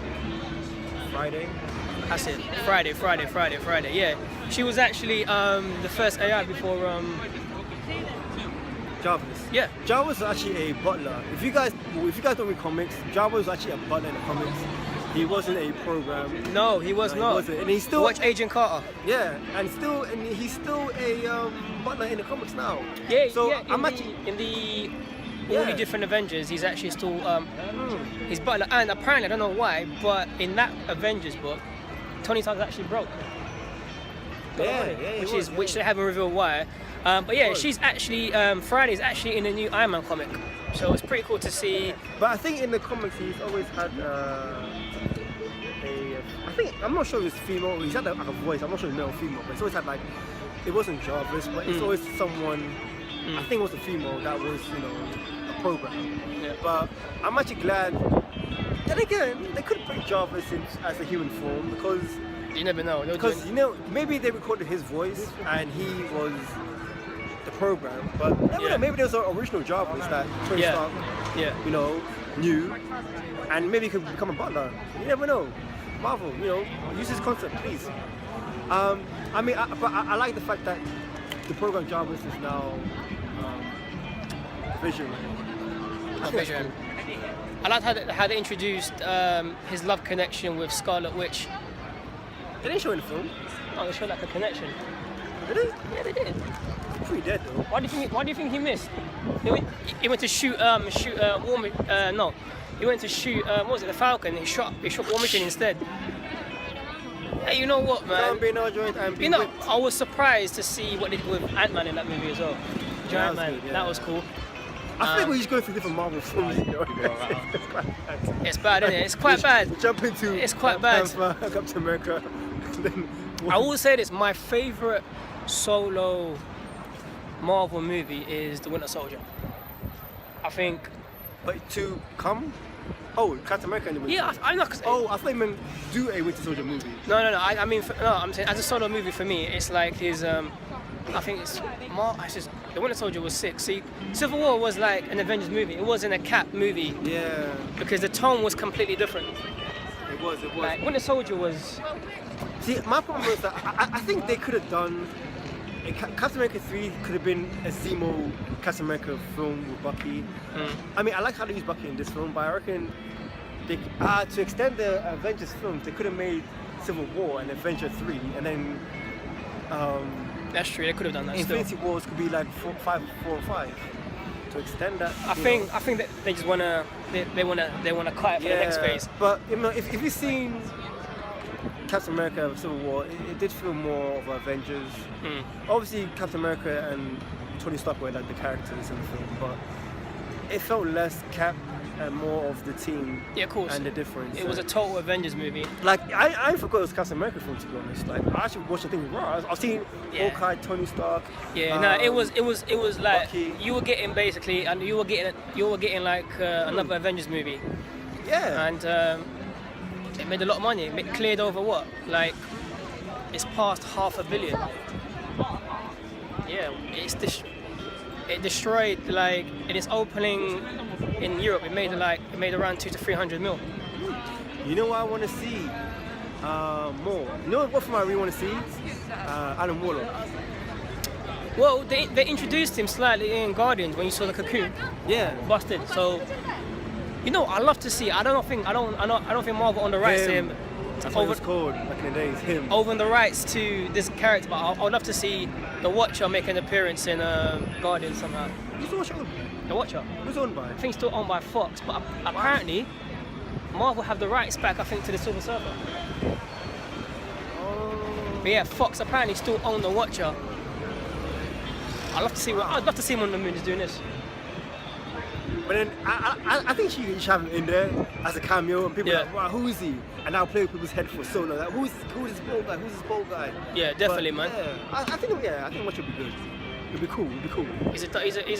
Friday. That's it. Friday. Yeah. She was actually the first AI before Jarvis. Yeah. Jarvis was actually a butler. If you guys don't read comics, Jarvis was actually a butler in the comics. He wasn't a program. No, he was not. He wasn't. And he's still watch Agent Carter. Yeah, and he's still a butler in the comics now. Yeah. So yeah, I'm actually in the all the different Avengers, he's actually still he's butler. And apparently, I don't know why, but in that Avengers book, Tony Stark is actually broke. Which they haven't revealed why. But yeah, she's actually Friday's actually in the new Iron Man comic, so it's pretty cool to see. But I think in the comics he's always had I'm not sure if it's female. He's had like a voice. I'm not sure if it's male or female, but it's always had like it wasn't Jarvis, but it's always someone. I think it was a female that was a program. Yeah. But I'm actually glad. Then again, they could bring Jarvis in as a human form because. You never know. Because maybe they recorded his voice and he was the program, but never know, maybe there's an original Jarvis that Tony Stark, knew, and maybe he could become a butler. You never know. Marvel, use this concept, please. But I like the fact that the program Jarvis is now Vision. Vision. I like how they introduced his love connection with Scarlet Witch. They didn't show in the film. Oh, they showed like a connection. Did they? Yeah, they did. He's pretty dead though. Why do you think he missed? He went to shoot he went to shoot what was it, the Falcon? He shot War Machine instead. Hey, you know what, man? I was surprised to see what they did with Ant-Man in that movie as well. Ant-Man, that was cool. I think we're just going through different Marvel films. It's bad, isn't it? It's quite bad. Jump into it's quite bad. Captain America. I will say this: my favorite solo Marvel movie is The Winter Soldier. I think. But to come? Oh, Captain America in the movie. Yeah, I know. I thought you meant do a Winter Soldier movie. No. I'm saying as a solo movie for me, it's like his. I think it's just The Winter Soldier was sick. See, Civil War was like an Avengers movie. It wasn't a Cap movie. Yeah. Because the tone was completely different. It was. Like Winter Soldier was. See, my problem was that I think they could have done. Captain America 3 could have been a Zemo Captain America film with Bucky. I mean, I like how they use Bucky in this film, but I reckon to extend the Avengers films, they could have made Civil War and Avenger 3, and then. That's true. They could have done that. Infinity Wars could be like 4 or 5. To extend that. I think that they just wanna they wanna cut it for the next phase. But if you've seen Captain America Civil War, it did feel more of Avengers. Obviously Captain America and Tony Stark were like the characters in the film, but it felt less Cap and more of the team. Yeah, of course. And the difference. It was a total Avengers movie. Like I forgot it was Captain America film, to be honest. Like I actually watched the thing raw. I've seen Hawkeye, Tony Stark. Yeah, it was like Bucky. you were getting basically, and you were getting like another Avengers movie. Yeah. And it made a lot of money. It cleared over what? Like it's past $500 million. Yeah, it destroyed like in its opening in Europe. It made around 200 to 300 mil. You know what I want to see more? You know what film I really want to see? Alan Warlock. Well, they introduced him slightly in Guardians when you saw the cocoon. Yeah. Busted. So, I love to see. I don't think Marvel on the rights to him. That's what it was called back in the days. Him. Over the rights to this character, but I would love to see the Watcher make an appearance in Guardians somehow. Who's the Watcher? The Watcher. Who's owned by? I think it's still owned by Fox, but apparently Marvel have the rights back, I think, to the Silver Surfer. Oh. But yeah, Fox apparently still own the Watcher. I'd love to see him on the moon is doing this. But then I think she should have him in there as a cameo, and people are like, wow, who is he? And I'll play with people's head for so long. Like, who's this bald guy? Who's this bald guy? Yeah, definitely, but, man. Yeah, I think Watch would be good. It'd be cool. He's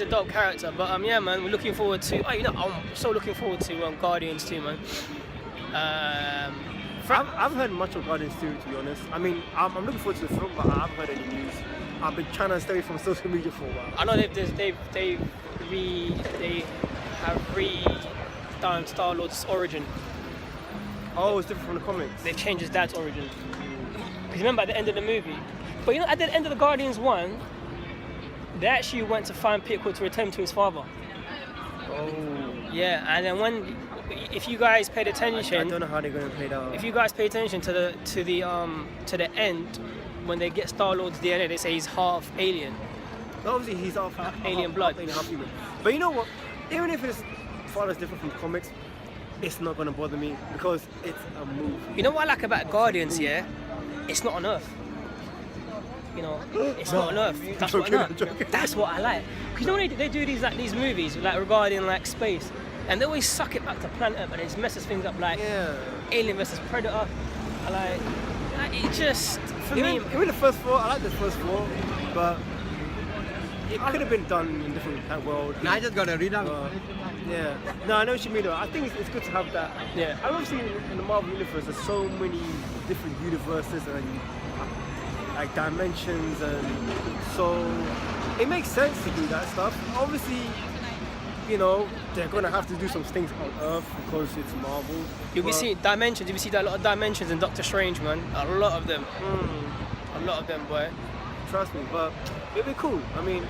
a dope character, but yeah, man, we're looking forward to. I'm so looking forward to Guardians too, man. I've heard much of Guardians too, to be honest. I mean, I'm looking forward to the film, but I haven't heard any news. I've been trying to stay away from social media for a while. I know they have redone Star-Lord's origin. Oh, it's different from the comics. They've changed his dad's origin. Because remember at the end of the movie, but you know at the end of the Guardians 1, they actually went to find Pickle to return him to his father. Oh. Yeah, and then if you guys paid attention, I don't know how they're going to play that out. If you guys pay attention to the end, when they get Star-Lord's DNA, they say he's half alien. Obviously, he's half alien blood. Half alien, half human. But you know what? Even if his father's different from the comics, it's not going to bother me because it's a movie. You know what I like about Guardians, yeah? It's not on Earth. You know, it's not on Earth. That's what I like. Because you know when they do these movies like regarding like space, and they always suck it back to planet Earth, and it just messes things up like Alien versus Predator. It just for me. Even the first 4, I like the first 4, but it could have been done in a different world. No, I just got to read out. Yeah. No, I know what you mean though. I think it's good to have that. Yeah. I've obviously in the Marvel universe there's so many different universes and like dimensions, and so it makes sense to do that stuff. Obviously, you know, they're gonna have to do some things on Earth because it's Marvel. You'll be seeing dimensions. You'll be seeing a lot of dimensions in Doctor Strange, man. A lot of them. A lot of them, boy. Trust me, but it'd be cool. I mean,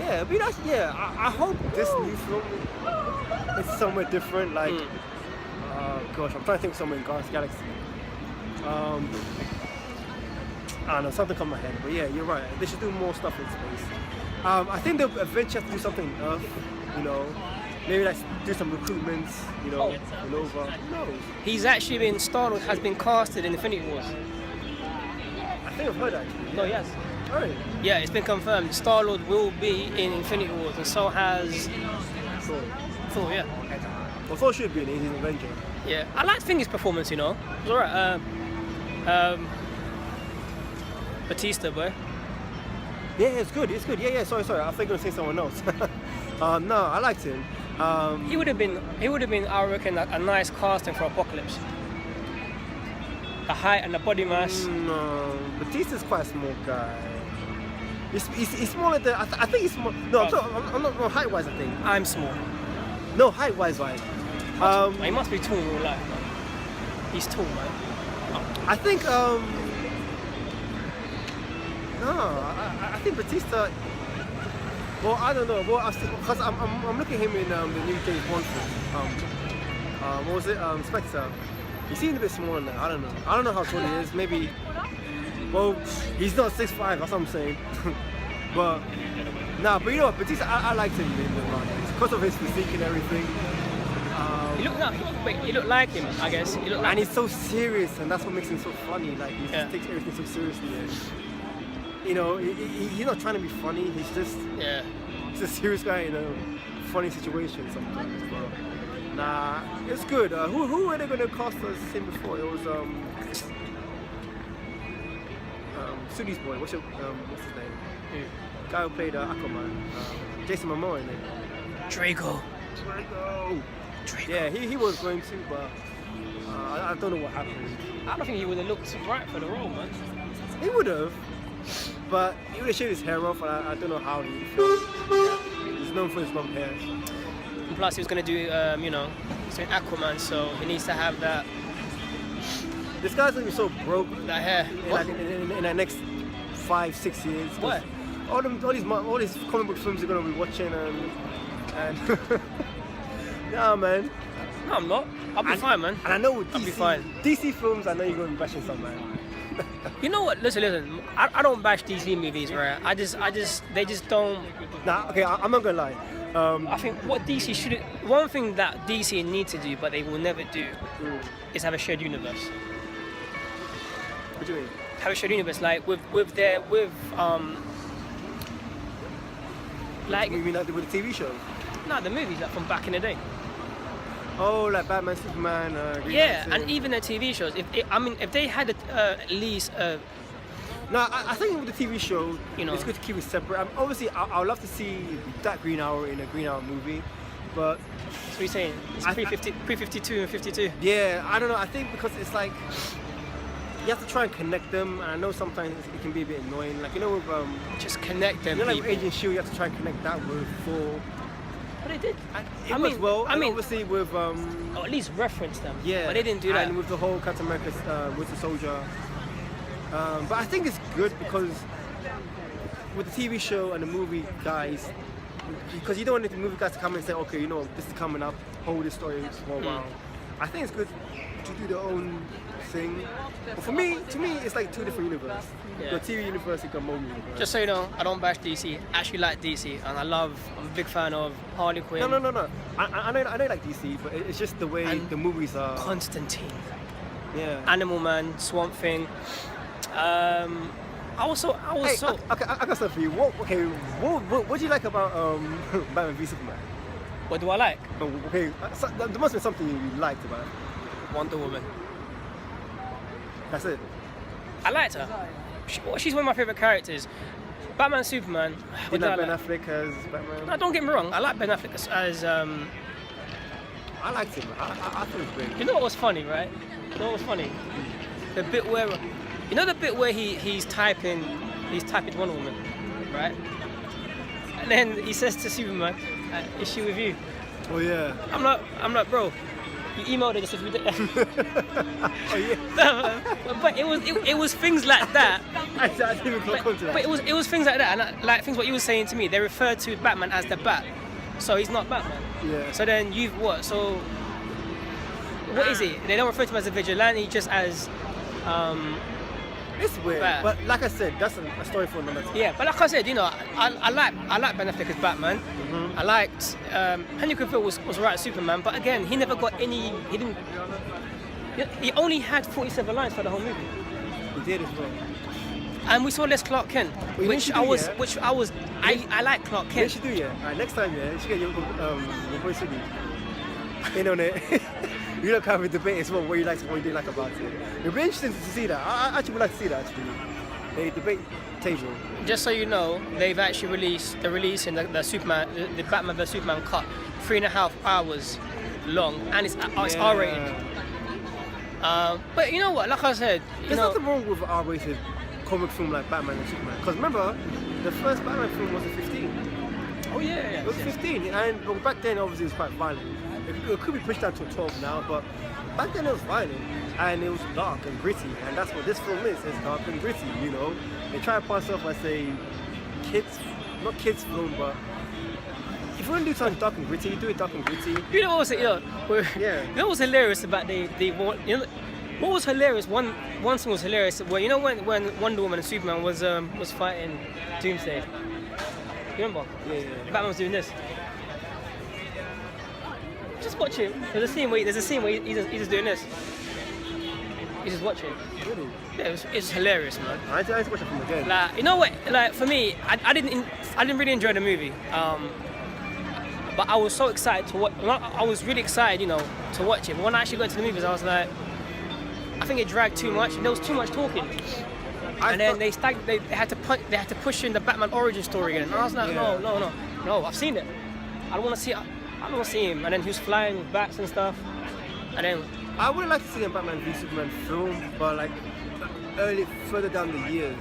yeah, it'd be nice. Yeah, I hope this new film is somewhere different. Like, gosh, I'm trying to think of somewhere in Guardians of the Galaxy. I don't know, something come to my head, but yeah, you're right. They should do more stuff in space. I think they'll eventually have to do something on Earth, you know. Maybe like do some recruitments, you know, Nova. Who knows? He's actually been Star-Lord has been casted in Infinity Wars. I think I've heard actually. No, yes. Right. Yeah, it's been confirmed. Star-Lord will be in Infinity Wars, and so has Thor. Yeah. Well, Thor should be he's an Avenger. Yeah, I liked Thingy's performance. You know, it was alright. Batista, boy. Yeah, it's good. Yeah. Sorry. I think I'm gonna say someone else. No, I liked him. He would have been, I reckon, a nice casting for Apocalypse. The height and the body mass. No, Batista's quite a small guy. He's smaller than I think he's small. No, I'm not height-wise. I think I'm small. No, height-wise. He must be tall in real life, man. He's tall, man. I think no, I think Batista. Well, I don't know. Well, because I'm looking at him in the new James Bond film. What was it? Spectre. He seemed a bit smaller now. I don't know how tall he is. Maybe. Well, he's not 6'5". That's what I'm saying. But but you know what? Batista, I liked him in the Guardians because of his physique and everything. He looked like him, I guess. And he's so serious, and that's what makes him so funny. Like he just takes everything so seriously. And, you know, he's not trying to be funny. He's just he's a serious guy in a funny situation sometimes. But nah, it's good. Who were they gonna cast as him before? It was Sudi's boy. What's his name? Guy who played Aquaman. Jason Momoa, isn't it? Drago. Yeah, he was going to, but I don't know what happened. I don't think he would have looked right for the role, man. He would have, but he would have shaved his hair off, and I don't know how he felt. He's known for his long hair. And plus, he was going to do, he's doing Aquaman, so he needs to have that. This guy's going to be so broke. That hair. In the next 5-6 years. What? All these comic book films you're going to be watching and yeah, man. No, I'm not. I'll be fine, man. And I know with I'll be DC, fine. DC films, I know you're going to be bashing some, man. You know what? Listen. I don't bash DC movies, right? They just don't. Nah, okay, I'm not going to lie. I think what DC should. One thing that DC need to do, but they will never do, is have a shared universe. What do you mean? Have a shared universe, like like. You mean like with the TV shows? Nah, the movies like from back in the day. Oh, like Batman, Superman. Green Yeah, Lantern. and even the TV shows. If they had at least. No, I think with the TV show, You know. it's good to keep it separate. Obviously, I would love to see that Green Arrow in a Green Arrow movie, but What are you saying? It's I- pre-52 and 52. yeah, I don't know. I think because it's like you have to try and connect them, and I know sometimes it can be a bit annoying. Like with Just connect them. like people. Agent Shield, you have to try and connect that with Thor. But they did. It I was mean- well, I and mean- obviously with Or at least reference them. yeah, But they didn't do that. and with the whole Captain America Winter Soldier. But I think it's good because with the TV show and the movie guys, because you don't want the movie guys to come and say, okay, this is coming up, hold this story for a while. I think it's good to do their own thing. But to me, it's like two different universes. Yeah. The TV universe and the movie universe. Just so you know, I don't bash DC. I actually like DC, and I'm a big fan of Harley Quinn. No. I know like DC, but it's just the way And the movies are. Constantine, Yeah. Animal Man, Swamp Thing. I was so. Okay, I got something for you. What do you like about Batman v Superman? What do I like? Okay, there must be something you liked about it. Wonder Woman. That's it. I liked her. She's one of my favorite characters. Batman, Superman. You What did I like Ben like? Affleck as Batman? No, don't get me wrong. I like Ben Affleck as I liked him. I thought it was great. You know what was funny, right? You know what was funny? The bit where, he's typing Wonder Woman, right? And then he says to Superman, "Is she with you?" Oh yeah. I'm like, bro, you emailed her just if we did. Oh yeah. But it was things like that. I didn't even clock onto that. But it was things like that, and like things what you were saying to me. They referred to Batman as the Bat, so he's not Batman. Yeah. So then you've what? So what is it? They don't refer to him as a vigilante, just as It's weird. Bat. But like I said, that's a story for another time. yeah. But like I said, I like Ben Affleck as Batman. Mm-hmm. I liked Henry Cavill was right as Superman, but again, he never got any. He didn't. He only had 47 lines for the whole movie. He did as well. And we saw less Clark Kent, Well, you should do, yeah. I like Clark Yeah, you Kent. should do, yeah. Alright, next time, yeah, you should get your boy Sydney in on it. You know, kind of a debate as well, what you like, what you didn't like about it. It'd be interesting to see that. I actually would like to see that, actually. A debate table. Just so you know, they've actually releasing the Superman, the Batman vs Superman cut, 3.5 hours long, and it's Yeah. R-rated. But you know what? Like I said, There's nothing wrong with an R-rated comic film like Batman and Superman. Because remember, the first Batman film was a 15. Oh yeah. It was 15, and well, back then obviously it was quite violent. It could be pushed down to 12 now, but back then it was violent and it was dark and gritty, and that's what this film is. It's dark and gritty, you know. They try to pass off as a not kids film, but if you want to do something dark and gritty, do it dark and gritty. You know what was Yeah. You know what was hilarious about what was hilarious? One thing was hilarious. Well, when Wonder Woman and Superman was fighting Doomsday. You remember? Yeah. Batman was doing this. Just watch it. There's a scene where he's just doing this. He's just watching. Really? Yeah, it's hilarious, man. I had to watch it from again. Like, you know what? Like for me, I didn't really enjoy the movie. But I was so excited to watch. I was really excited, to watch it. But when I actually got to the movies, I was like, I think it dragged too much. There was too much talking. And then they had to push in the Batman origin story again. And I was like, Yeah. no, I've seen it. I don't want to see it. I don't want to see him. And then he was flying with bats and stuff. And then I would like to see a Batman v Superman film, but like further down the years.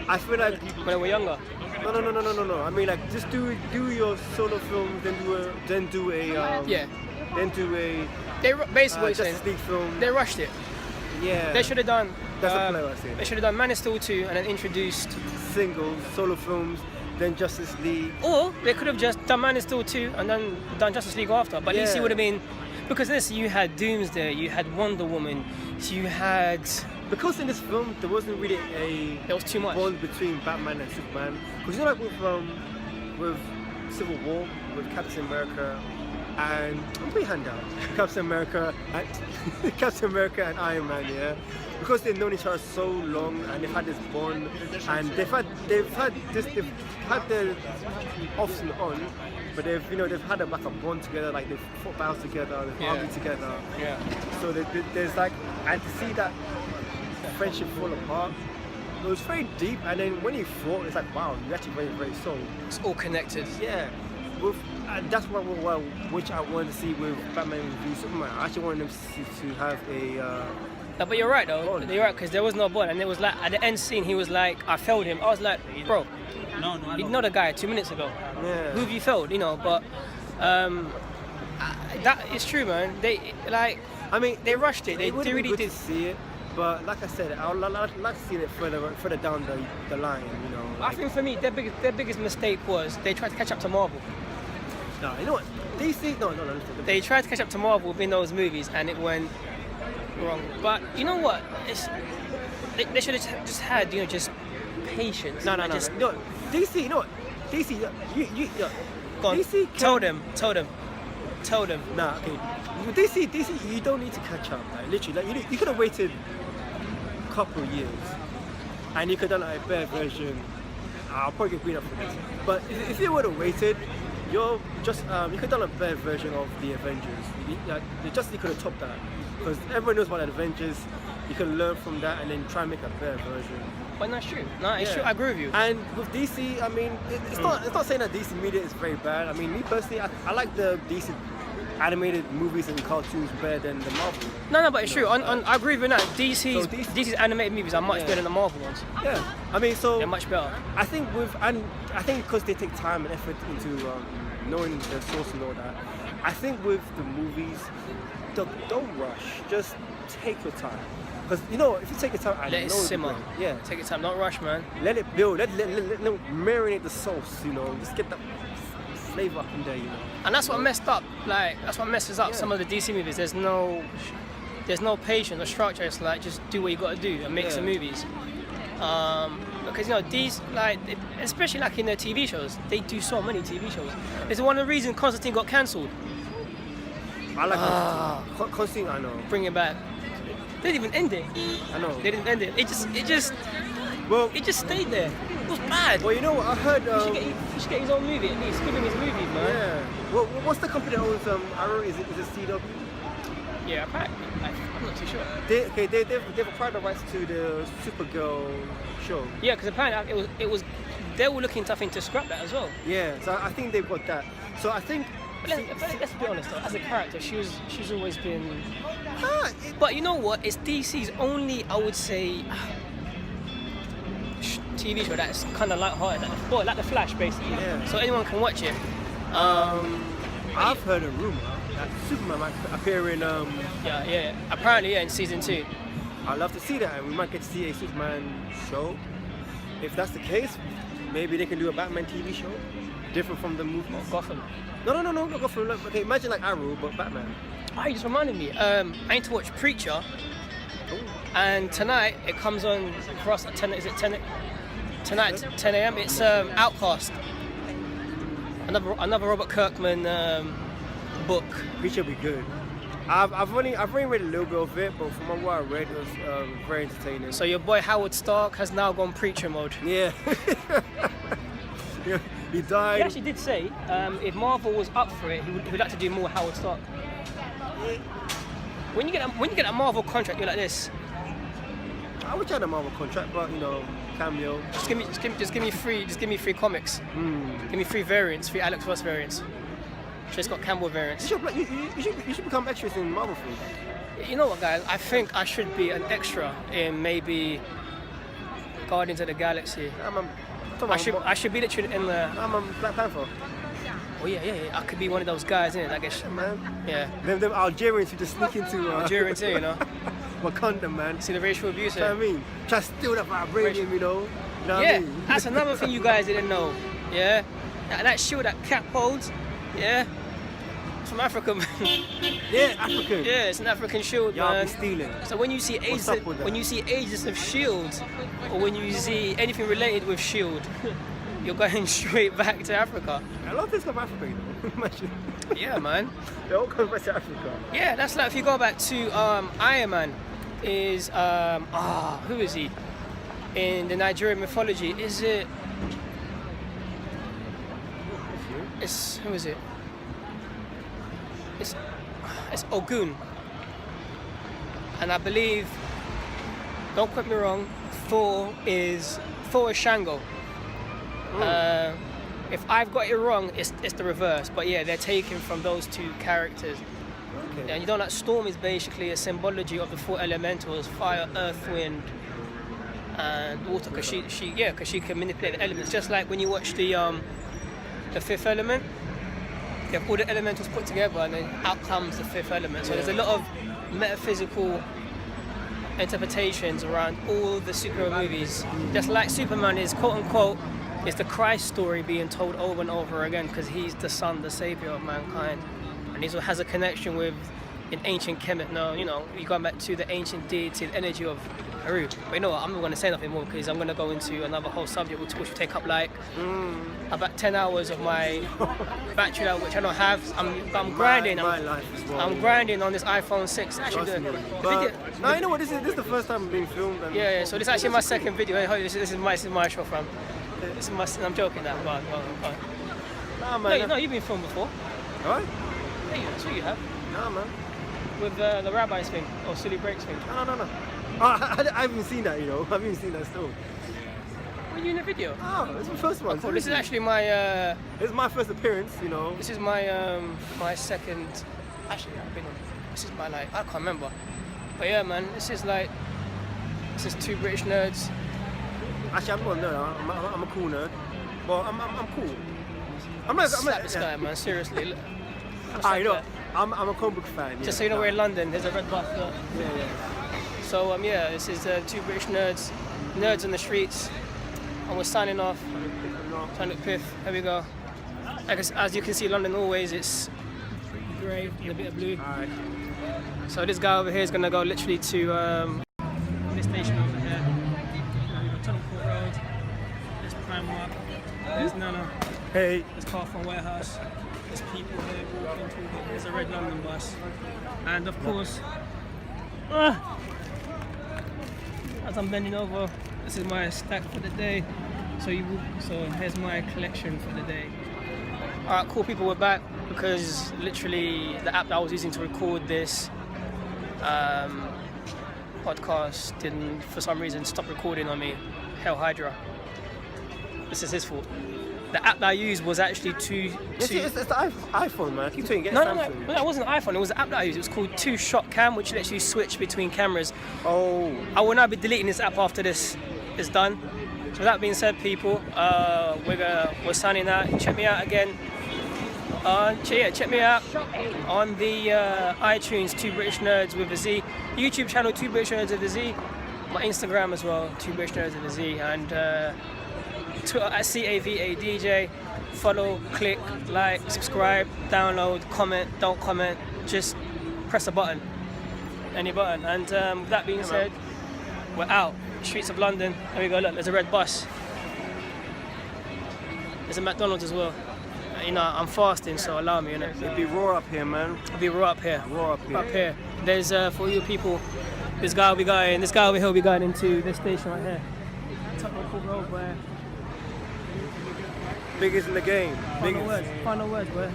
I feel like when they were younger. No. I mean, like, just do your solo film, then do a They basically what you're saying, Justice League film. they rushed it. Yeah. They should have done. That's the play I was saying. They should have done Man of Steel 2 and then introduced. Singles, solo films, then Justice League. Or they could have just done Man of Steel 2 and then done Justice League after. But at least it Yeah. would have been. Because this, you had Doomsday, you had Wonder Woman, you had... Because in this film there wasn't really There was too much. bond between Batman and Superman. Because you know, like with Civil War, with Captain America and I'm pretty hand down. Captain America and Iron Man, yeah. Because they've known each other so long and they've had this bond and they've had their offs and on, but they've had like a bond together, like they've fought battles together, they've argued together. Yeah. So there's like, and to see that friendship fall apart, it was very deep. And then when he fought, it's like, wow, you're actually very, very strong. It's all connected. Yeah. And that's which I wanted to see with Batman v Superman. I actually wanted them to have a. No, but you're right though. Bond. You're right, because there was no bond, and it was like at the end scene he was like, I failed him. I was like, bro, you know the guy 2 minutes ago. Yeah. Who have you failed? You know, but that is true, man. They like. I mean, they rushed it. They would have been really good did. to see it, but like I said, I would like to see it further down the line. You know. I think for me, their biggest mistake was they tried to catch up to Marvel. No, you know what? DC. No. They tried to catch up to Marvel within those movies, and it went wrong. But you know what? They should have just had just patience. No. Just No, DC. You know what? DC. You. go on. DC. Told them. Nah, okay. DC, you don't need to catch up. Like, literally, like you could have waited a couple of years, and you could have done like, a better version. I'll probably get beat up for this, but if you would have waited, you could have done a better version of the Avengers. You could have topped that, because everyone knows about the Avengers. You can learn from that and then try and make a better version. But that's true. No, it's true. I agree with you. And with DC, I mean, it's not saying that DC media is very bad. I mean, me personally, I like the DC animated movies and cartoons better than the Marvel. No, but it's true. I agree with that. DC's animated movies are much better than the Marvel ones. Yeah, I mean, so They're much better. I think because they take time and effort into knowing the source and all that. I think with the movies, don't rush. Just take your time. Because if you take your time, Let it simmer. Yeah, Take your time. Don't rush, man. let it build. Let marinate the sauce. Just get that flavor up in there. And that's what messed up. Like that's what messes up Yeah. some of the DC movies. There's no patience or structure. It's like just do what you got to do and make some movies. Because these especially like in their TV shows, they do so many TV shows. It's one of the reasons Constantine got cancelled. I like Constantine. I know. Bring it back. They didn't even end it. I know. They didn't end it. It just stayed there. It was bad. Well, you know what I heard. He should get his own movie at least. Give him his movies, man. Yeah. Well, what's the company that owns Arrow? Is it CW? Yeah, apparently. I'm not too sure. They've acquired the rights to the Supergirl show. Yeah, because apparently it was they were looking to scrap that as well. Yeah. So I think they've got that. So I think. But let's be honest though, as a character, she's always been. But you know what? It's DC's only, I would say, TV show that's kind of light-hearted, like The Flash, basically. Yeah. So anyone can watch it. I've heard a rumor that Superman might appear in. Yeah. Apparently, in season 2. I'd love to see that, and we might get to see a Superman show. If that's the case, maybe they can do a Batman TV show, different from the movie. Gotham. No, not Gotham. Okay, imagine like Arrow, but Batman. Oh, you just reminded me. I need to watch Preacher, and tonight it comes on for us at 10. Is it 10? Tonight, 10 a.m. It's Outcast. Another Robert Kirkman book. Preacher will be good. I've only read a little bit of it, but from what I read, it was very entertaining. So your boy Howard Stark has now gone Preacher mode. Yeah. He died. He actually did say if Marvel was up for it, he would like to do more Howard Stark. When you get a Marvel contract, you're like this. I wish I had a Marvel contract, but cameo. Just give me free comics. Give me 3 variants, 3 Alex Ross variants. Just got Campbell variants. You should become extras in Marvel films. You know what, guys? I think I should be an extra in maybe Guardians of the Galaxy. I should be literally in the. I'm a Black Panther. Oh yeah. I could be one of those guys, innit? I guess. Man. Yeah. Them Algerians who just sneak into. Algerian too, Wakanda, man. See the racial abuse. You know what I mean? Try to steal that vibranium, You know what I mean? That's another thing you guys didn't know. Yeah. That shield that Cap holds. Yeah. from Africa, man. Yeah, African. Yeah, it's an African shield, Y'all man. be stealing. So when you see What's up with that? when you see ages of shields, or when you see anything related with shield, you're going straight back to Africa. A lot of things come from Africa, you know. Imagine. Yeah, man. They all come back to Africa. Yeah, that's like if you go back to Iron Man, is who is he? In the Nigerian mythology, is it? It's who is it? It's Ogun, and I believe, don't quote me wrong, Thor is Shango. If I've got it wrong, it's the reverse. But yeah, they're taken from those two characters. Okay. And you know that Storm is basically a symbology of the four elementals: fire, earth, wind, and water. Because she can manipulate the elements. Just like when you watch the Fifth Element, you have all the elementals put together, and then out comes the fifth element. So there's a lot of metaphysical interpretations around all the superhero movies. Just like Superman is quote unquote is the Christ story being told over and over again because he's the son, the savior of mankind, and he has a connection with an ancient Kemet. No, you know, you go back to the ancient deity, the energy of Haru. But you know what? I'm not going to say nothing more because I'm going to go into another whole subject which will take up like about 10 hours of my battery life, which I don't have. I'm grinding. My life as well. I'm grinding on this iPhone 6. Actually, Now you know what? This is the first time being filmed. And yeah. So this is actually my second video. Hey, this is my show from. This is my. I'm joking now. Go on. Nah, man. No, you've been filmed before. Alright? Hey, that's what you have. Nah, man. With the rabbis thing or silly breaks thing. No. I haven't even seen that, you know. I haven't even seen that still. Were you in the video? Oh, it's my first one. Cool. This is actually my. It's my first appearance, you know. This is my my second. Actually, I've been on. This is my like. I can't remember. But yeah, man. This is two British nerds. Actually, I'm not a nerd. I'm a cool nerd. Well, I'm cool. Slap this guy, man. Seriously. Look. You know, I'm a comic book fan. Just so you know, we're in London. There's a red bus. Yeah. So this is two British nerds on the streets, and we're signing off. Trying to piff. Here we go. As you can see, London always it's grey and a bit of blue. Alright. So this guy over here is gonna go literally to this station over here. We've got Tottenham Court Road. There's Primark. There's Nana. Hey. There's Carphone Warehouse. There's people here walking, talking. There's a red London bus, and of course. As I'm bending over, this is my stack for the day. So here's my collection for the day. Alright, cool people, we're back because literally the app that I was using to record this podcast didn't, for some reason, stop recording on me. Hell Hydra. This is his fault. The app that I used was actually It's the iPhone, man. I keep saying get No, Samsung. it wasn't an iPhone. It was the app that I used. It was called 2-Shot Cam, which lets you switch between cameras. Oh. I will now be deleting this app after this is done. So with that being said, people, we're signing out. Check me out again. Check me out on the iTunes, Two British Nerds with a Z. YouTube channel, Two British Nerds with a Z. My Instagram as well, Two British Nerds with a Z. And Twitter at CAVADJ. Follow, click, like, subscribe, download, comment, don't comment. Just press a button. Any button. And with that being said, we're out. Streets of London. There we go, look, there's a red bus. There's a McDonald's as well. You know, I'm fasting, so allow me, innit? It'd be raw up here, man. It'll be raw up here. Raw up here. Up here. There's, for you people, this guy over here will be going into this station right here. Tottenham Court Road, where... Biggest in the game. Final words, boy.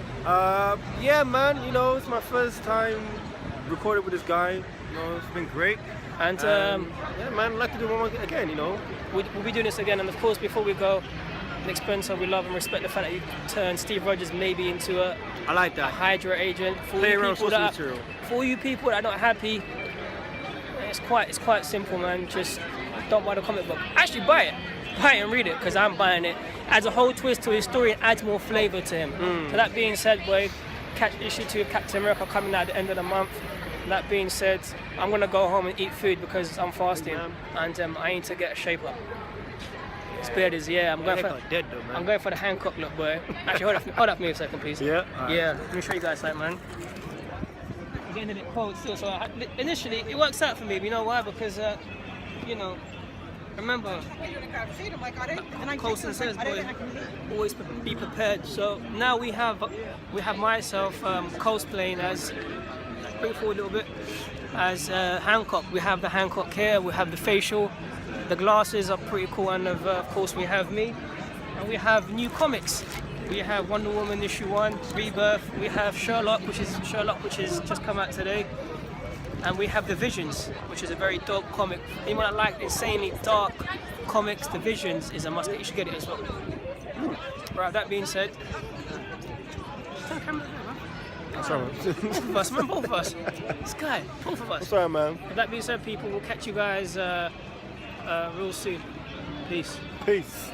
Yeah, man, you know, it's my first time recording with this guy. You know, it's been great. And yeah, man, I'd like to do one more again, you know. We'll be doing this again, and of course, before we go, Nick Spencer, we love and respect the fact that you turned Steve Rogers maybe into a Hydra agent. For all you people that are not happy, it's quite simple, man. Just don't buy the comic book. Actually, buy it and read it, because I'm buying it. Adds a whole twist to his story and adds more flavour to him. So that being said, boy, catch issue 2 of Captain America coming out at the end of the month. That being said, I'm gonna go home and eat food because I'm fasting, and I need to get a shape up. This beard is, yeah, I'm going for dead though, man. I'm going for the Hancock look, boy. Actually, hold up for me a second, please. Yeah? Alright. Yeah, let me show you guys something, man. I'm getting a bit cold still, so initially it works out for me. But you know why? Because, you know, remember, Colson says, boy, always be prepared. So now we have myself cosplaying as, bring forward a little bit, as Hancock. We have the Hancock hair, we have the facial, the glasses are pretty cool, and of course we have me, and we have new comics. We have Wonder Woman issue 1, Rebirth. We have Sherlock, which is just come out today, and we have The Visions, which is a very dope comic. Anyone that like insanely dark comics, The Visions is a must. You should get it as well. Right. That being said, turn the camera there, man. That's all right. Both of us, man. Both of us. This guy, both of us. That's all right, man. With that being said, people, we'll catch you guys real soon. Peace. Peace.